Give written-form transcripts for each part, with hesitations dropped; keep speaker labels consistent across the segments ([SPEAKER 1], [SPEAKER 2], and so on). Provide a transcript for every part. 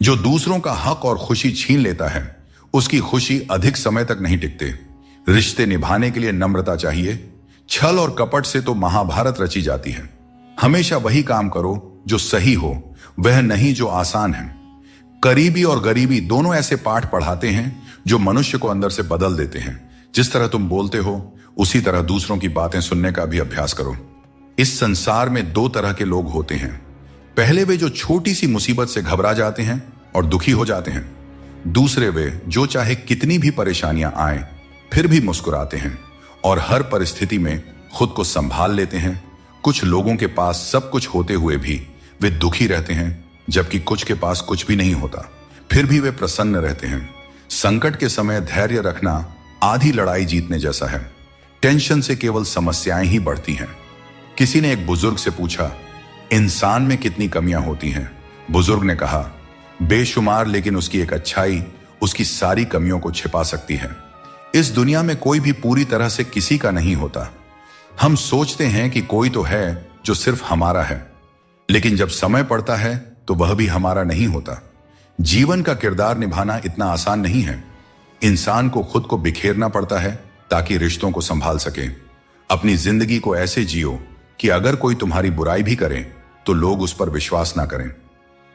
[SPEAKER 1] जो दूसरों का हक और खुशी छीन लेता है उसकी खुशी अधिक समय तक नहीं टिकते। रिश्ते निभाने के लिए नम्रता चाहिए। छल और कपट से तो महाभारत रची जाती है। हमेशा वही काम करो जो सही हो, वह नहीं जो आसान है। करीबी और गरीबी दोनों ऐसे पाठ पढ़ाते हैं जो मनुष्य को अंदर से बदल देते हैं। जिस तरह तुम बोलते हो उसी तरह दूसरों की बातें सुनने का भी अभ्यास करो। इस संसार में दो तरह के लोग होते हैं। पहले वे जो छोटी सी मुसीबत से घबरा जाते हैं और दुखी हो जाते हैं। दूसरे वे जो चाहे कितनी भी परेशानियां आए फिर भी मुस्कुराते हैं और हर परिस्थिति में खुद को संभाल लेते हैं। कुछ लोगों के पास सब कुछ होते हुए भी वे दुखी रहते हैं, जबकि कुछ के पास कुछ भी नहीं होता फिर भी वे प्रसन्न रहते हैं। संकट के समय धैर्य रखना आधी लड़ाई जीतने जैसा है। टेंशन से केवल समस्याएं ही बढ़ती हैं। किसी ने एक बुजुर्ग से पूछा, इंसान में कितनी कमियां होती हैं? बुजुर्ग ने कहा, बेशुमार, लेकिन उसकी एक अच्छाई उसकी सारी कमियों को छिपा सकती है। इस दुनिया में कोई भी पूरी तरह से किसी का नहीं होता। हम सोचते हैं कि कोई तो है जो सिर्फ हमारा है, लेकिन जब समय पड़ता है तो वह भी हमारा नहीं होता। जीवन का किरदार निभाना इतना आसान नहीं है। इंसान को खुद को बिखेरना पड़ता है ताकि रिश्तों को संभाल सके। अपनी जिंदगी को ऐसे जियो कि अगर कोई तुम्हारी बुराई भी करे तो लोग उस पर विश्वास ना करें।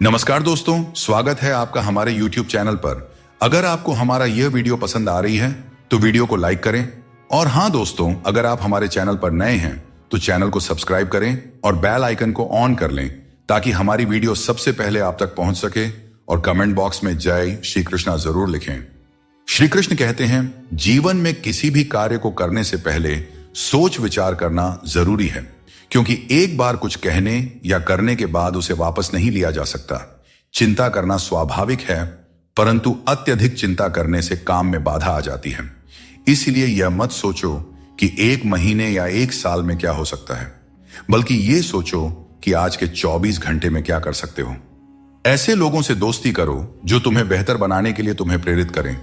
[SPEAKER 1] नमस्कार दोस्तों, स्वागत है आपका हमारे YouTube चैनल पर। अगर आपको हमारा यह वीडियो पसंद आ रही है तो वीडियो को लाइक करें। और हां दोस्तों, अगर आप हमारे चैनल पर नए हैं तो चैनल को सब्सक्राइब करें और बेल आइकन को ऑन कर लें ताकि हमारी वीडियो सबसे पहले आप तक पहुंच सके। और कमेंट बॉक्स में जय श्री कृष्णा जरूर लिखें। श्री कृष्ण कहते हैं, जीवन में किसी भी कार्य को करने से पहले सोच विचार करना जरूरी है, क्योंकि एक बार कुछ कहने या करने के बाद उसे वापस नहीं लिया जा सकता। चिंता करना स्वाभाविक है, परंतु अत्यधिक चिंता करने से काम में बाधा आ जाती है। इसलिए यह मत सोचो कि 1 महीने या 1 साल में क्या हो सकता है, बल्कि ये सोचो कि आज के 24 घंटे में क्या कर सकते हो। ऐसे लोगों से दोस्ती करो जो तुम्हें बेहतर बनाने के लिए तुम्हें प्रेरित करें,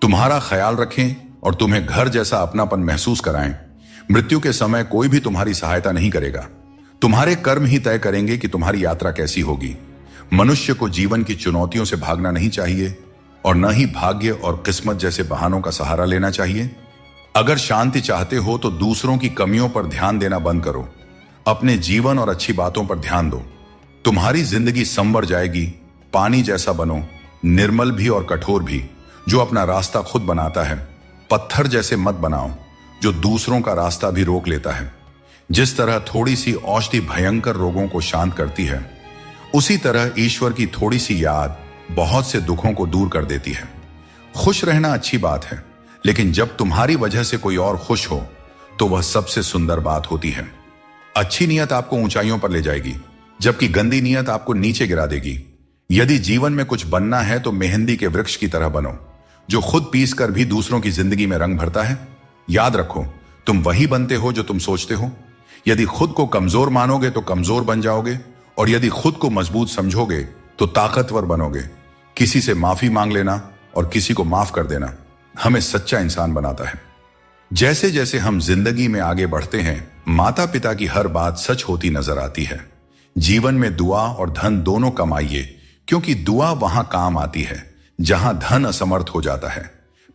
[SPEAKER 1] तुम्हारा ख्याल रखें और तुम्हें घर जैसा अपनापन महसूस कराएं। मृत्यु के समय कोई भी तुम्हारी सहायता नहीं करेगा। तुम्हारे कर्म ही तय करेंगे कि तुम्हारी यात्रा कैसी होगी। मनुष्य को जीवन की चुनौतियों से भागना नहीं चाहिए और न ही भाग्य और किस्मत जैसे बहानों का सहारा लेना चाहिए। अगर शांति चाहते हो तो दूसरों की कमियों पर ध्यान देना बंद करो। अपने जीवन और अच्छी बातों पर ध्यान दो। तुम्हारी जिंदगी संवर जाएगी। पानी जैसा बनो, निर्मल भी और कठोर भी, जो अपना रास्ता खुद बनाता है। पत्थर जैसे मत बनाओ जो दूसरों का रास्ता भी रोक लेता है। जिस तरह थोड़ी सी औषधि भयंकर रोगों को शांत करती है, उसी तरह ईश्वर की थोड़ी सी याद बहुत से दुखों को दूर कर देती है। खुश रहना अच्छी बात है, लेकिन जब तुम्हारी वजह से कोई और खुश हो तो वह सबसे सुंदर बात होती है। अच्छी नीयत आपको ऊंचाइयों पर ले जाएगी, जबकि गंदी नीयत आपको नीचे गिरा देगी। यदि जीवन में कुछ बनना है तो मेहंदी के वृक्ष की तरह बनो, जो खुद पीस कर भी दूसरों की जिंदगी में रंग भरता है। याद रखो, तुम वही बनते हो जो तुम सोचते हो। यदि खुद को कमजोर मानोगे तो कमजोर बन जाओगे, और यदि खुद को मजबूत समझोगे तो ताकतवर बनोगे। किसी से माफी मांग लेना और किसी को माफ कर देना हमें सच्चा इंसान बनाता है। जैसे जैसे हम जिंदगी में आगे बढ़ते हैं, माता पिता की हर बात सच होती नजर आती है। जीवन में दुआ और धन दोनों कमाइए, क्योंकि दुआ वहां काम आती है जहां धन असमर्थ हो जाता है।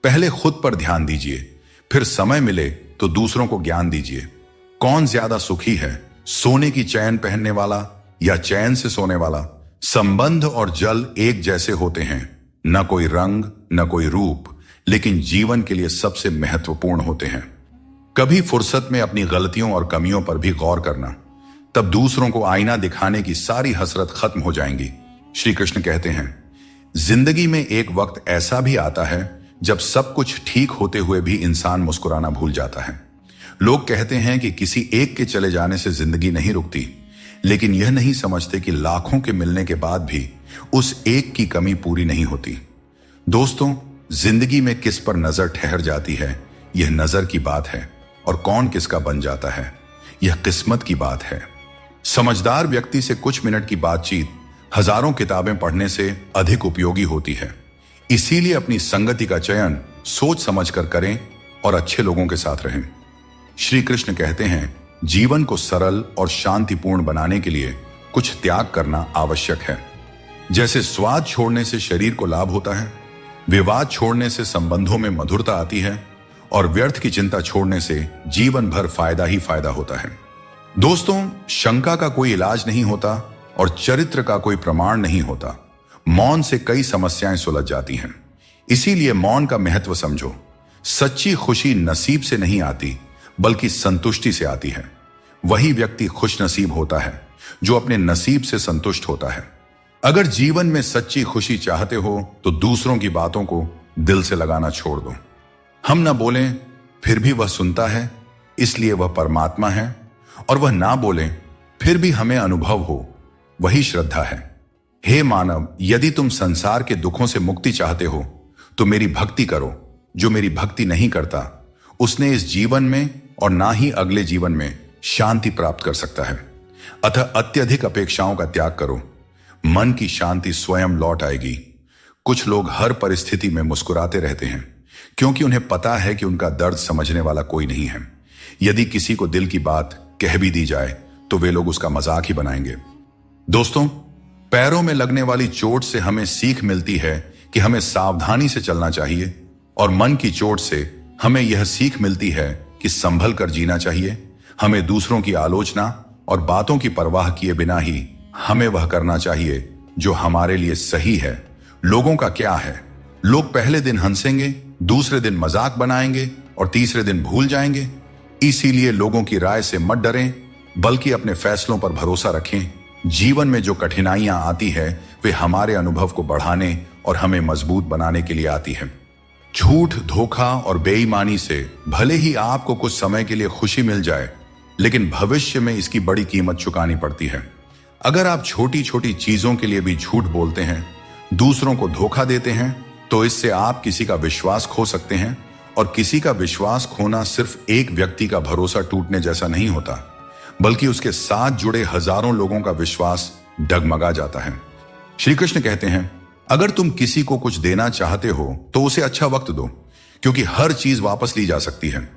[SPEAKER 1] पहले खुद पर ध्यान दीजिए, फिर समय मिले तो दूसरों को ज्ञान दीजिए। कौन ज्यादा सुखी है, सोने की चैन पहनने वाला या चैन से सोने वाला? संबंध और जल एक जैसे होते हैं, न कोई रंग न कोई रूप, लेकिन जीवन के लिए सबसे महत्वपूर्ण होते हैं। कभी फुर्सत में अपनी गलतियों और कमियों पर भी गौर करना, तब दूसरों को आईना दिखाने की सारी हसरत खत्म हो जाएंगी। श्री कृष्ण कहते हैं, जिंदगी में एक वक्त ऐसा भी आता है जब सब कुछ ठीक होते हुए भी इंसान मुस्कुराना भूल जाता है। लोग कहते हैं कि किसी एक के चले जाने से जिंदगी नहीं रुकती, लेकिन यह नहीं समझते कि लाखों के मिलने के बाद भी उस एक की कमी पूरी नहीं होती। दोस्तों, जिंदगी में किस पर नजर ठहर जाती है यह नजर की बात है, और कौन किसका बन जाता है यह किस्मत की बात है। समझदार व्यक्ति से कुछ मिनट की बातचीत हजारों किताबें पढ़ने से अधिक उपयोगी होती है। इसीलिए अपनी संगति का चयन सोच समझकर करें और अच्छे लोगों के साथ रहें। श्री कृष्ण कहते हैं, जीवन को सरल और शांतिपूर्ण बनाने के लिए कुछ त्याग करना आवश्यक है। जैसे स्वाद छोड़ने से शरीर को लाभ होता है, विवाद छोड़ने से संबंधों में मधुरता आती है और व्यर्थ की चिंता छोड़ने से जीवन भर फायदा ही फायदा होता है। दोस्तों, शंका का कोई इलाज नहीं होता और चरित्र का कोई प्रमाण नहीं होता। मौन से कई समस्याएं सुलझ जाती हैं। इसीलिए मौन का महत्व समझो। सच्ची खुशी नसीब से नहीं आती बल्कि संतुष्टि से आती है। वही व्यक्ति खुश नसीब होता है जो अपने नसीब से संतुष्ट होता है। अगर जीवन में सच्ची खुशी चाहते हो तो दूसरों की बातों को दिल से लगाना छोड़ दो। हम ना बोलें फिर भी वह सुनता है, इसलिए वह परमात्मा है, और वह ना बोलें फिर भी हमें अनुभव हो, वही श्रद्धा है। हे मानव, यदि तुम संसार के दुखों से मुक्ति चाहते हो तो मेरी भक्ति करो। जो मेरी भक्ति नहीं करता उसने इस जीवन में और ना ही अगले जीवन में शांति प्राप्त कर सकता है। अतः अत्यधिक अपेक्षाओं का त्याग करो। मन की शांति स्वयं लौट आएगी। कुछ लोग हर परिस्थिति में मुस्कुराते रहते हैं क्योंकि उन्हें पता है कि उनका दर्द समझने वाला कोई नहीं है। यदि किसी को दिल की बात कह भी दी जाए तो वे लोग उसका मजाक ही बनाएंगे। दोस्तों, पैरों में लगने वाली चोट से हमें सीख मिलती है कि हमें सावधानी से चलना चाहिए, और मन की चोट से हमें यह सीख मिलती है कि संभल कर जीना चाहिए। हमें दूसरों की आलोचना और बातों की परवाह किए बिना ही हमें वह करना चाहिए जो हमारे लिए सही है। लोगों का क्या है, लोग पहले दिन हंसेंगे, दूसरे दिन मजाक बनाएंगे और तीसरे दिन भूल जाएंगे। इसीलिए लोगों की राय से मत डरें, बल्कि अपने फैसलों पर भरोसा रखें। जीवन में जो कठिनाइयां आती है वे हमारे अनुभव को बढ़ाने और हमें मजबूत बनाने के लिए आती है। झूठ, धोखा और बेईमानी से भले ही आपको कुछ समय के लिए खुशी मिल जाए, लेकिन भविष्य में इसकी बड़ी कीमत चुकानी पड़ती है। अगर आप छोटी छोटी चीजों के लिए भी झूठ बोलते हैं, दूसरों को धोखा देते हैं, तो इससे आप किसी का विश्वास खो सकते हैं। और किसी का विश्वास खोना सिर्फ एक व्यक्ति का भरोसा टूटने जैसा नहीं होता, बल्कि उसके साथ जुड़े हजारों लोगों का विश्वास डगमगा जाता है। श्री कृष्ण कहते हैं, अगर तुम किसी को कुछ देना चाहते हो तो उसे अच्छा वक्त दो, क्योंकि हर चीज वापस ली जा सकती है,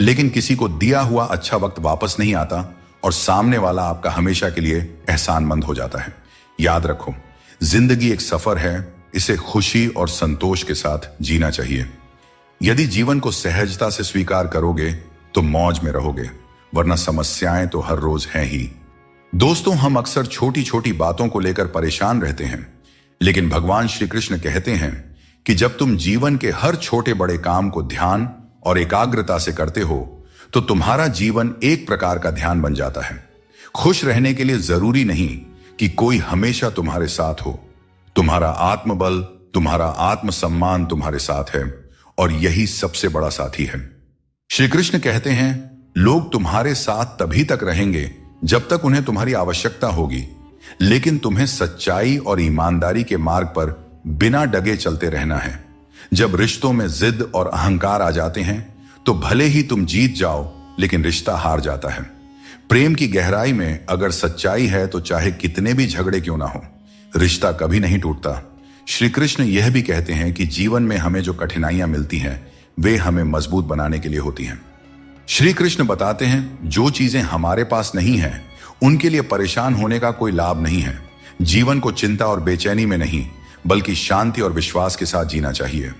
[SPEAKER 1] लेकिन किसी को दिया हुआ अच्छा वक्त वापस नहीं आता और सामने वाला आपका हमेशा के लिए एहसानमंद हो जाता है। याद रखो, जिंदगी एक सफर है, इसे खुशी और संतोष के साथ जीना चाहिए। यदि जीवन को सहजता से स्वीकार करोगे तो मौज में रहोगे, वरना समस्याएं तो हर रोज हैं ही। दोस्तों, हम अक्सर छोटी छोटी बातों को लेकर परेशान रहते हैं, लेकिन भगवान श्री कृष्ण कहते हैं कि जब तुम जीवन के हर छोटे बड़े काम को ध्यान और एकाग्रता से करते हो तो तुम्हारा जीवन एक प्रकार का ध्यान बन जाता है। खुश रहने के लिए जरूरी नहीं कि कोई हमेशा तुम्हारे साथ हो। तुम्हारा आत्मबल, तुम्हारा आत्मसम्मान तुम्हारे साथ है, और यही सबसे बड़ा साथी है। श्री कृष्ण कहते हैं, लोग तुम्हारे साथ तभी तक रहेंगे जब तक उन्हें तुम्हारी आवश्यकता होगी, लेकिन तुम्हें सच्चाई और ईमानदारी के मार्ग पर बिना डगे चलते रहना है। जब रिश्तों में जिद और अहंकार आ जाते हैं तो भले ही तुम जीत जाओ, लेकिन रिश्ता हार जाता है। प्रेम की गहराई में अगर सच्चाई है तो चाहे कितने भी झगड़े क्यों ना हो, रिश्ता कभी नहीं टूटता। श्री कृष्ण यह भी कहते हैं कि जीवन में हमें जो कठिनाइयां मिलती हैं वे हमें मजबूत बनाने के लिए होती हैं। श्री कृष्ण बताते हैं, जो चीजें हमारे पास नहीं है उनके लिए परेशान होने का कोई लाभ नहीं है। जीवन को चिंता और बेचैनी में नहीं, बल्कि शांति और विश्वास के साथ जीना चाहिए।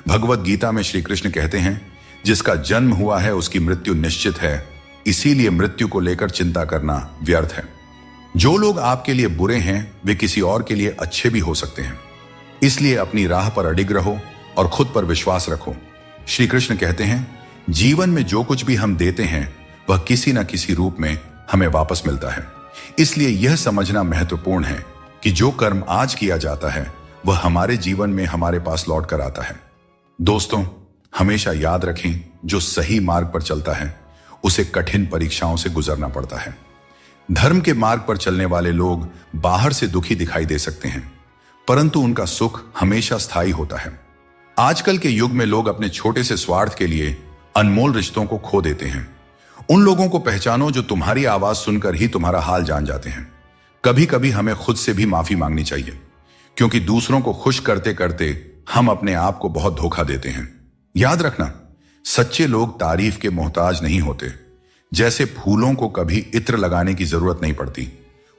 [SPEAKER 1] भगवत गीता में श्री कृष्ण कहते हैं, जिसका जन्म हुआ है उसकी मृत्यु निश्चित है, इसीलिए मृत्यु को लेकर चिंता करना व्यर्थ है। जो लोग आपके लिए बुरे हैं वे किसी और के लिए अच्छे भी हो सकते हैं, इसलिए अपनी राह पर अडिग रहो और खुद पर विश्वास रखो। श्री कृष्ण कहते हैं, जीवन में जो कुछ भी हम देते हैं वह किसी न किसी रूप में हमें वापस मिलता है। इसलिए यह समझना महत्वपूर्ण है कि जो कर्म आज किया जाता है वह हमारे जीवन में हमारे पास लौट कर आता है। दोस्तों, हमेशा याद रखें, जो सही मार्ग पर चलता है उसे कठिन परीक्षाओं से गुजरना पड़ता है। धर्म के मार्ग पर चलने वाले लोग बाहर से दुखी दिखाई दे सकते हैं, परंतु उनका सुख हमेशा स्थायी होता है। आजकल के युग में लोग अपने छोटे से स्वार्थ के लिए अनमोल रिश्तों को खो देते हैं। उन लोगों को पहचानो जो तुम्हारी आवाज सुनकर ही तुम्हारा हाल जान जाते हैं। कभी कभी हमें खुद से भी माफी मांगनी चाहिए, क्योंकि दूसरों को खुश करते करते हम अपने आप को बहुत धोखा देते हैं। याद रखना, सच्चे लोग तारीफ के मोहताज नहीं होते। जैसे फूलों को कभी इत्र लगाने की जरूरत नहीं पड़ती,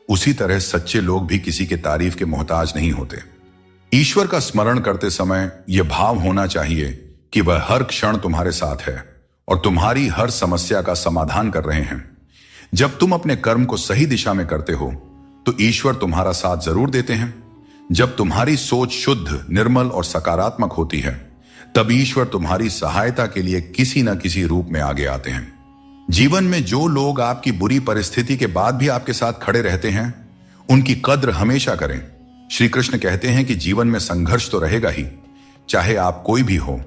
[SPEAKER 1] उसी तरह सच्चे लोग भी किसी के तारीफ के मोहताज नहीं होते। ईश्वर का स्मरण करते समय यह भाव होना चाहिए कि वह हर क्षण तुम्हारे साथ है और तुम्हारी हर समस्या का समाधान कर रहे हैं। जब तुम अपने कर्म को सही दिशा में करते हो तो ईश्वर तुम्हारा साथ जरूर देते हैं। जब तुम्हारी सोच शुद्ध, निर्मल और सकारात्मक होती है तब ईश्वर तुम्हारी सहायता के लिए किसी न किसी रूप में आगे आते हैं। जीवन में जो लोग आपकी बुरी परिस्थिति के बाद भी आपके साथ खड़े रहते हैं उनकी कद्र हमेशा करें। श्री कृष्ण कहते हैं कि जीवन में संघर्ष तो रहेगा ही, चाहे आप कोई भी हो।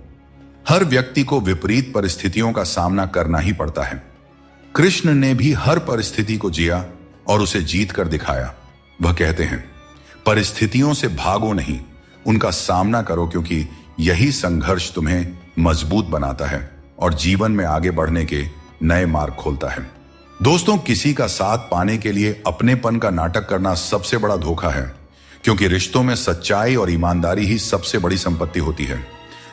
[SPEAKER 1] हर व्यक्ति को विपरीत परिस्थितियों का सामना करना ही पड़ता है। कृष्ण ने भी हर परिस्थिति को जिया और उसे जीत कर दिखाया। वह कहते हैं, परिस्थितियों से भागो नहीं, उनका सामना करो, क्योंकि यही संघर्ष तुम्हें मजबूत बनाता है और जीवन में आगे बढ़ने के नए मार्ग खोलता है। दोस्तों, किसी का साथ पाने के लिए अपनेपन का नाटक करना सबसे बड़ा धोखा है, क्योंकि रिश्तों में सच्चाई और ईमानदारी ही सबसे बड़ी संपत्ति होती है।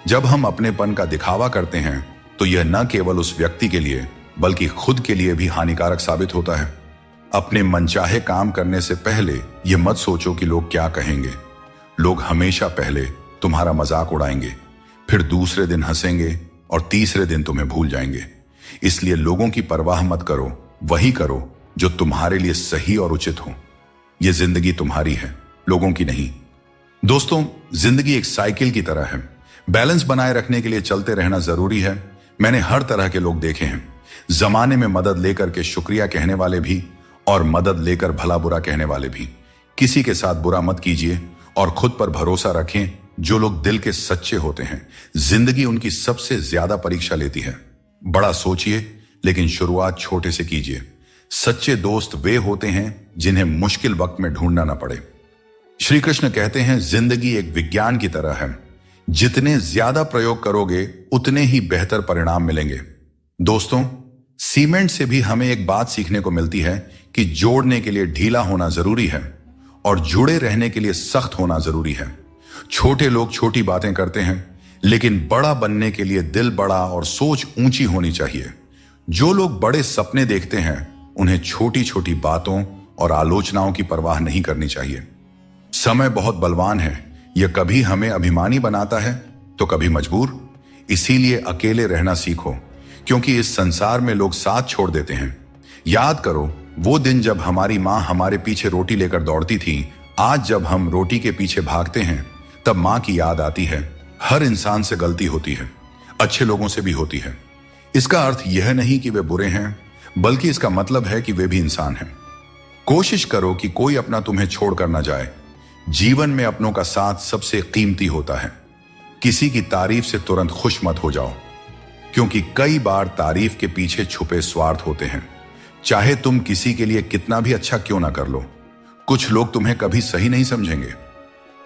[SPEAKER 1] जब हम अपनेपन का दिखावा करते हैं तो यह न केवल उस व्यक्ति के लिए बल्कि खुद के लिए भी हानिकारक साबित होता है। अपने मनचाहे काम करने से पहले यह मत सोचो कि लोग क्या कहेंगे। लोग हमेशा पहले तुम्हारा मजाक उड़ाएंगे, फिर दूसरे दिन हंसेंगे और तीसरे दिन तुम्हें भूल जाएंगे। इसलिए लोगों की परवाह मत करो, वही करो जो तुम्हारे लिए सही और उचित हो। यह जिंदगी तुम्हारी है, लोगों की नहीं। दोस्तों, जिंदगी एक साइकिल की तरह है। बैलेंस बनाए रखने के लिए चलते रहना जरूरी है। मैंने हर तरह के लोग देखे हैं, जमाने में मदद लेकर के शुक्रिया कहने वाले भी और मदद लेकर भला बुरा कहने वाले भी। किसी के साथ बुरा मत कीजिए और खुद पर भरोसा रखें। जो लोग दिल के सच्चे होते हैं, जिंदगी उनकी सबसे ज्यादा परीक्षा लेती है। बड़ा सोचिए लेकिन शुरुआत छोटे से कीजिए। सच्चे दोस्त वे होते हैं जिन्हें मुश्किल वक्त में ढूंढना ना पड़े। श्री कृष्ण कहते हैं, जिंदगी एक विज्ञान की तरह है, जितने ज्यादा प्रयोग करोगे उतने ही बेहतर परिणाम मिलेंगे। दोस्तों, सीमेंट से भी हमें एक बात सीखने को मिलती है कि जोड़ने के लिए ढीला होना जरूरी है और जुड़े रहने के लिए सख्त होना जरूरी है। छोटे लोग छोटी बातें करते हैं, लेकिन बड़ा बनने के लिए दिल बड़ा और सोच ऊंची होनी चाहिए। जो लोग बड़े सपने देखते हैं उन्हें छोटी छोटी बातों और आलोचनाओं की परवाह नहीं करनी चाहिए। समय बहुत बलवान है, यह कभी हमें अभिमानी बनाता है तो कभी मजबूर। इसीलिए अकेले रहना सीखो, क्योंकि इस संसार में लोग साथ छोड़ देते हैं। याद करो वो दिन जब हमारी माँ हमारे पीछे रोटी लेकर दौड़ती थी। आज जब हम रोटी के पीछे भागते हैं तब माँ की याद आती है। हर इंसान से गलती होती है, अच्छे लोगों से भी होती है। इसका अर्थ यह नहीं कि वे बुरे हैं, बल्कि इसका मतलब है कि वे भी इंसान हैं। कोशिश करो कि कोई अपना तुम्हें छोड़कर ना जाए। जीवन में अपनों का साथ सबसे कीमती होता है। किसी की तारीफ से तुरंत खुश मत हो जाओ, क्योंकि कई बार तारीफ के पीछे छुपे स्वार्थ होते हैं। चाहे तुम किसी के लिए कितना भी अच्छा क्यों ना कर लो, कुछ लोग तुम्हें कभी सही नहीं समझेंगे।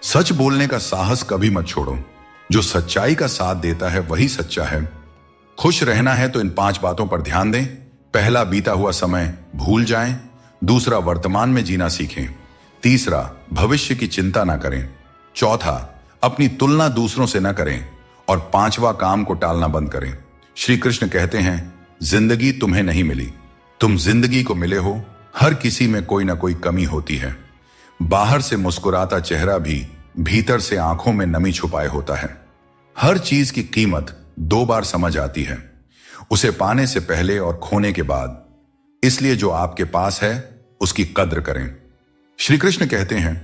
[SPEAKER 1] सच बोलने का साहस कभी मत छोड़ो। जो सच्चाई का साथ देता है वही सच्चा है। खुश रहना है तो इन 5 बातों पर ध्यान दें। पहला, बीता हुआ समय भूल जाएं। दूसरा, वर्तमान में जीना सीखें। तीसरा, भविष्य की चिंता ना करें। चौथा, अपनी तुलना दूसरों से ना करें। और 5वां, काम को टालना बंद करें। श्री कृष्ण कहते हैं, जिंदगी तुम्हें नहीं मिली, तुम जिंदगी को मिले हो। हर किसी में कोई ना कोई कमी होती है। बाहर से मुस्कुराता चेहरा भी भीतर से आंखों में नमी छुपाए होता है। हर चीज की कीमत 2 बार समझ आती है, उसे पाने से पहले और खोने के बाद। इसलिए जो आपके पास है उसकी कद्र करें। श्री कृष्ण कहते हैं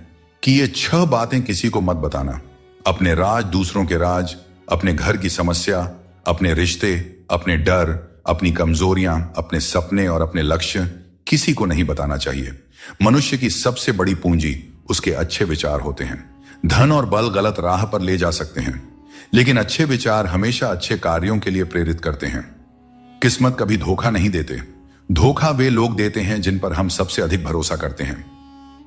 [SPEAKER 1] कि ये 6 बातें किसी को मत बताना। अपने राज, दूसरों के राज, अपने घर की समस्या, अपने रिश्ते, अपने डर, अपनी कमजोरियां, अपने सपने और अपने लक्ष्य किसी को नहीं बताना चाहिए। मनुष्य की सबसे बड़ी पूंजी उसके अच्छे विचार होते हैं। धन और बल गलत राह पर ले जा सकते हैं, लेकिन अच्छे विचार हमेशा अच्छे कार्यों के लिए प्रेरित करते हैं। किस्मत कभी धोखा नहीं देते। धोखा वे लोग देते हैं जिन पर हम सबसे अधिक भरोसा करते हैं।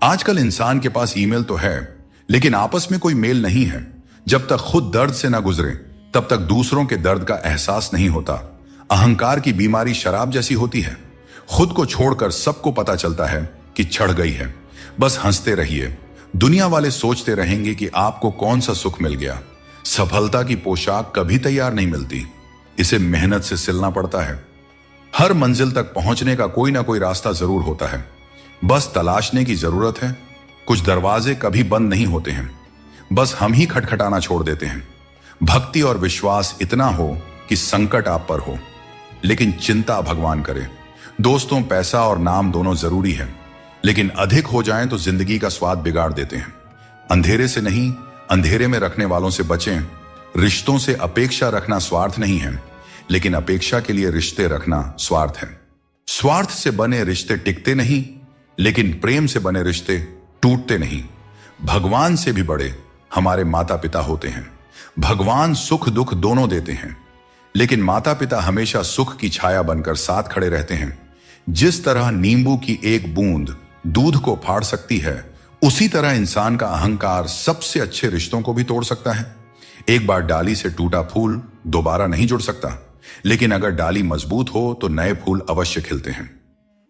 [SPEAKER 1] आजकल इंसान के पास ईमेल तो है, लेकिन आपस में कोई मेल नहीं है। जब तक खुद दर्द से ना गुजरे तब तक दूसरों के दर्द का एहसास नहीं होता। अहंकार की बीमारी शराब जैसी होती है। खुद को छोड़कर सबको पता चलता है कि चढ़ गई है। बस हंसते रहिए। दुनिया वाले सोचते रहेंगे कि आपको कौन सा सुख मिल गया। सफलता की पोशाक कभी तैयार नहीं मिलती, इसे मेहनत से सिलना पड़ता है। हर मंजिल तक पहुंचने का कोई ना कोई रास्ता जरूर होता है। बस तलाशने की जरूरत है। कुछ दरवाजे कभी बंद नहीं होते हैं, बस हम ही खटखटाना छोड़ देते हैं। भक्ति और विश्वास इतना हो कि संकट आप पर हो, लेकिन चिंता भगवान करे। दोस्तों, पैसा और नाम दोनों जरूरी है, लेकिन अधिक हो जाएं तो जिंदगी का स्वाद बिगाड़ देते हैं। अंधेरे से नहीं, अंधेरे में रखने वालों से बचें। रिश्तों से अपेक्षा रखना स्वार्थ नहीं है, लेकिन अपेक्षा के लिए रिश्ते रखना स्वार्थ है। स्वार्थ से बने रिश्ते टिकते नहीं, लेकिन प्रेम से बने रिश्ते टूटते नहीं। भगवान से भी बड़े हमारे माता पिता होते हैं। भगवान सुख दुख दोनों देते हैं, लेकिन माता पिता हमेशा सुख की छाया बनकर साथ खड़े रहते हैं। जिस तरह नींबू की एक बूंद दूध को फाड़ सकती है, उसी तरह इंसान का अहंकार सबसे अच्छे रिश्तों को भी तोड़ सकता है। एक बार डाली से टूटा फूल दोबारा नहीं जुड़ सकता, लेकिन अगर डाली मजबूत हो तो नए फूल अवश्य खिलते हैं।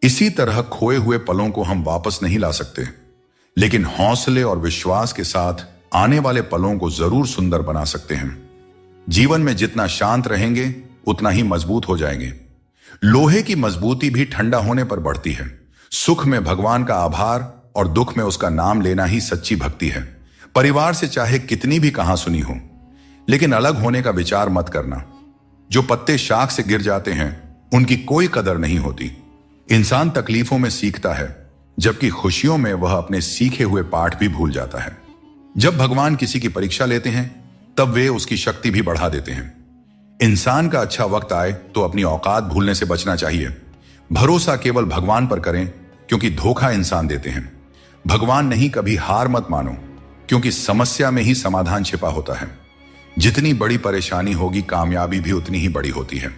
[SPEAKER 1] इसी तरह खोए हुए पलों को हम वापस नहीं ला सकते, लेकिन हौसले और विश्वास के साथ आने वाले पलों को जरूर सुंदर बना सकते हैं। जीवन में जितना शांत रहेंगे उतना ही मजबूत हो जाएंगे। लोहे की मजबूती भी ठंडा होने पर बढ़ती है। सुख में भगवान का आभार और दुख में उसका नाम लेना ही सच्ची भक्ति है। परिवार से चाहे कितनी भी कहां सुनी हो, लेकिन अलग होने का विचार मत करना। जो पत्ते शाख से गिर जाते हैं उनकी कोई कदर नहीं होती। इंसान तकलीफों में सीखता है, जबकि खुशियों में वह अपने सीखे हुए पाठ भी भूल जाता है। जब भगवान किसी की परीक्षा लेते हैं तब वे उसकी शक्ति भी बढ़ा देते हैं। इंसान का अच्छा वक्त आए तो अपनी औकात भूलने से बचना चाहिए। भरोसा केवल भगवान पर करें, क्योंकि धोखा इंसान देते हैं। भगवान नहीं, कभी हार मत मानो, क्योंकि समस्या में ही समाधान छिपा होता है। जितनी बड़ी परेशानी होगी, कामयाबी भी उतनी ही बड़ी होती है।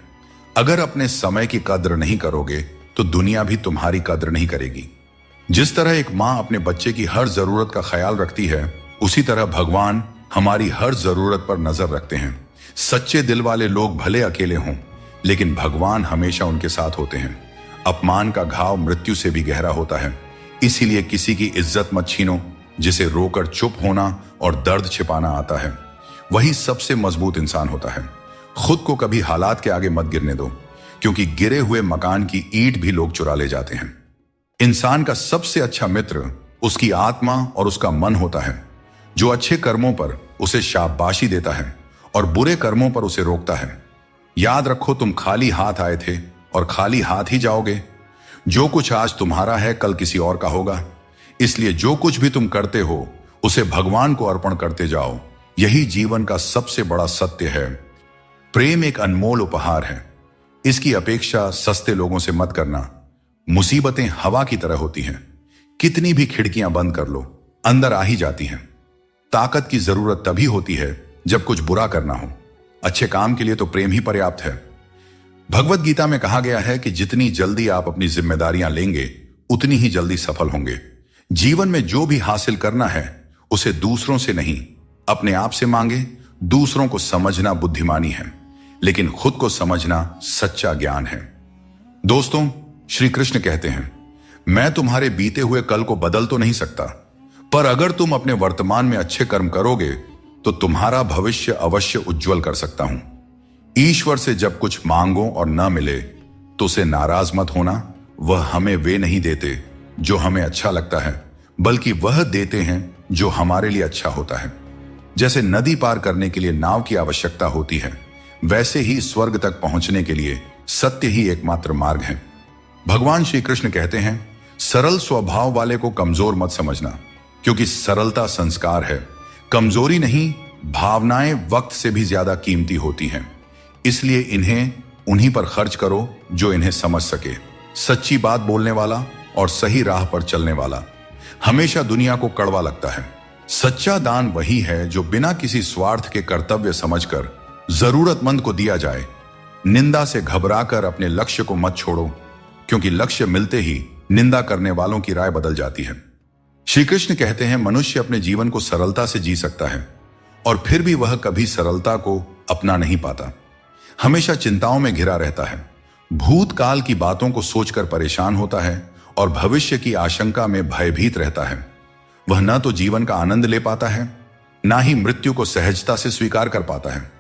[SPEAKER 1] अगर अपने समय की कद्र नहीं करोगे तो दुनिया भी तुम्हारी कद्र नहीं करेगी। जिस तरह एक माँ अपने बच्चे की हर जरूरत का ख्याल रखती है, उसी तरह भगवान हमारी हर जरूरत पर नजर रखते हैं। सच्चे दिल वाले लोग भले अकेले हों, लेकिन भगवान हमेशा उनके साथ होते हैं। अपमान का घाव मृत्यु से भी गहरा होता है, इसीलिए किसी की इज्जत मत छीनो। जिसे रोकर चुप होना और दर्द छिपाना आता है, वही सबसे मजबूत इंसान होता है। खुद को कभी हालात के आगे मत गिरने दो, क्योंकि गिरे हुए मकान की ईंट भी लोग चुरा ले जाते हैं। इंसान का सबसे अच्छा मित्र उसकी आत्मा और उसका मन होता है, जो अच्छे कर्मों पर उसे शाबाशी देता है और बुरे कर्मों पर उसे रोकता है। याद रखो, तुम खाली हाथ आए थे और खाली हाथ ही जाओगे। जो कुछ आज तुम्हारा है कल किसी और का होगा, इसलिए जो कुछ भी तुम करते हो उसे भगवान को अर्पण करते जाओ। यही जीवन का सबसे बड़ा सत्य है। प्रेम एक अनमोल उपहार है, इसकी अपेक्षा सस्ते लोगों से मत करना। मुसीबतें हवा की तरह होती हैं, कितनी भी खिड़कियां बंद कर लो, अंदर आ ही जाती हैं। ताकत की जरूरत तभी होती है जब कुछ बुरा करना हो। अच्छे काम के लिए तो प्रेम ही पर्याप्त है। भगवत गीता में कहा गया है कि जितनी जल्दी आप अपनी जिम्मेदारियां लेंगे, उतनी ही जल्दी सफल होंगे। जीवन में जो भी हासिल करना है उसे दूसरों से नहीं, अपने आप से मांगे। दूसरों को समझना बुद्धिमानी है, लेकिन खुद को समझना सच्चा ज्ञान है। दोस्तों, श्री कृष्ण कहते हैं, मैं तुम्हारे बीते हुए कल को बदल तो नहीं सकता, पर अगर तुम अपने वर्तमान में अच्छे कर्म करोगे तो तुम्हारा भविष्य अवश्य उज्जवल कर सकता हूं। ईश्वर से जब कुछ मांगो और न मिले तो उसे नाराज मत होना। वह हमें वे नहीं देते जो हमें अच्छा लगता है, बल्कि वह देते हैं जो हमारे लिए अच्छा होता है। जैसे नदी पार करने के लिए नाव की आवश्यकता होती है, वैसे ही स्वर्ग तक पहुंचने के लिए सत्य ही एकमात्र मार्ग है। भगवान श्री कृष्ण कहते हैं, सरल स्वभाव वाले को कमजोर मत समझना, क्योंकि सरलता संस्कार है। कमजोरी नहीं, भावनाएं वक्त से भी ज्यादा कीमती होती हैं। इसलिए इन्हें उन्हीं पर खर्च करो जो इन्हें समझ सके। सच्ची बात बोलने वाला और सही राह पर चलने वाला हमेशा दुनिया को कड़वा लगता है। सच्चा दान वही है जो बिना किसी स्वार्थ के कर्तव्य समझकर जरूरतमंद को दिया जाए। निंदा से घबराकर अपने लक्ष्य को मत छोड़ो, क्योंकि लक्ष्य मिलते ही निंदा करने वालों की राय बदल जाती है। श्री कृष्ण कहते हैं, मनुष्य अपने जीवन को सरलता से जी सकता है और फिर भी वह कभी सरलता को अपना नहीं पाता। हमेशा चिंताओं में घिरा रहता है, भूतकाल की बातों को सोचकर परेशान होता है और भविष्य की आशंका में भयभीत रहता है। वह न तो जीवन का आनंद ले पाता है, ना ही मृत्यु को सहजता से स्वीकार कर पाता है।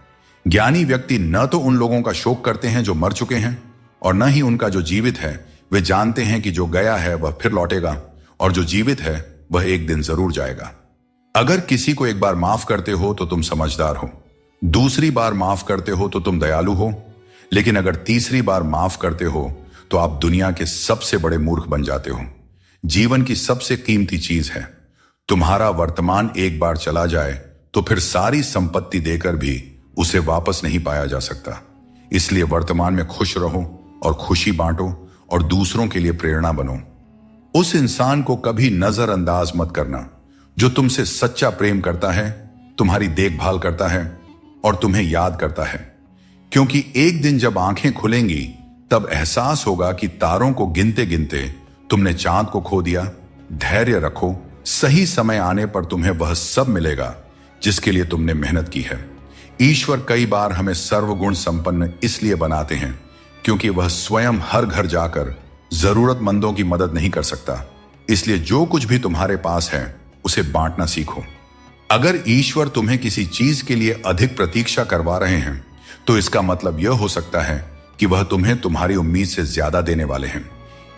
[SPEAKER 1] ज्ञानी व्यक्ति न तो उन लोगों का शोक करते हैं जो मर चुके हैं, और न ही उनका जो जीवित है वे जानते हैं कि जो गया है वह फिर लौटेगा और जो जीवित है वह एक दिन जरूर जाएगा। अगर किसी को एक बार माफ करते हो तो तुम समझदार हो, दूसरी बार माफ करते हो तो तुम दयालु हो, लेकिन अगर तीसरी बार माफ करते हो तो आप दुनिया के सबसे बड़े मूर्ख बन जाते हो। जीवन की सबसे कीमती चीज है तुम्हारा वर्तमान एक बार चला जाए तो फिर सारी संपत्ति देकर भी उसे वापस नहीं पाया जा सकता। इसलिए वर्तमान में खुश रहो और खुशी बांटो और दूसरों के लिए प्रेरणा बनो। उस इंसान को कभी नजरअंदाज मत करना जो तुमसे सच्चा प्रेम करता है, तुम्हारी देखभाल करता है और तुम्हें याद करता है, क्योंकि एक दिन जब आंखें खुलेंगी तब एहसास होगा कि तारों को गिनते गिनते तुमने चांद को खो दिया। धैर्य रखो, सही समय आने पर तुम्हें वह सब मिलेगा जिसके लिए तुमने मेहनत की है। ईश्वर कई बार हमें सर्वगुण संपन्न इसलिए बनाते हैं क्योंकि वह स्वयं हर घर जाकर जरूरतमंदों की मदद नहीं कर सकता। इसलिए जो कुछ भी तुम्हारे पास है उसे बांटना सीखो। अगर ईश्वर तुम्हें किसी चीज के लिए अधिक प्रतीक्षा करवा रहे हैं तो इसका मतलब यह हो सकता है कि वह तुम्हें तुम्हारी उम्मीद से ज्यादा देने वाले हैं।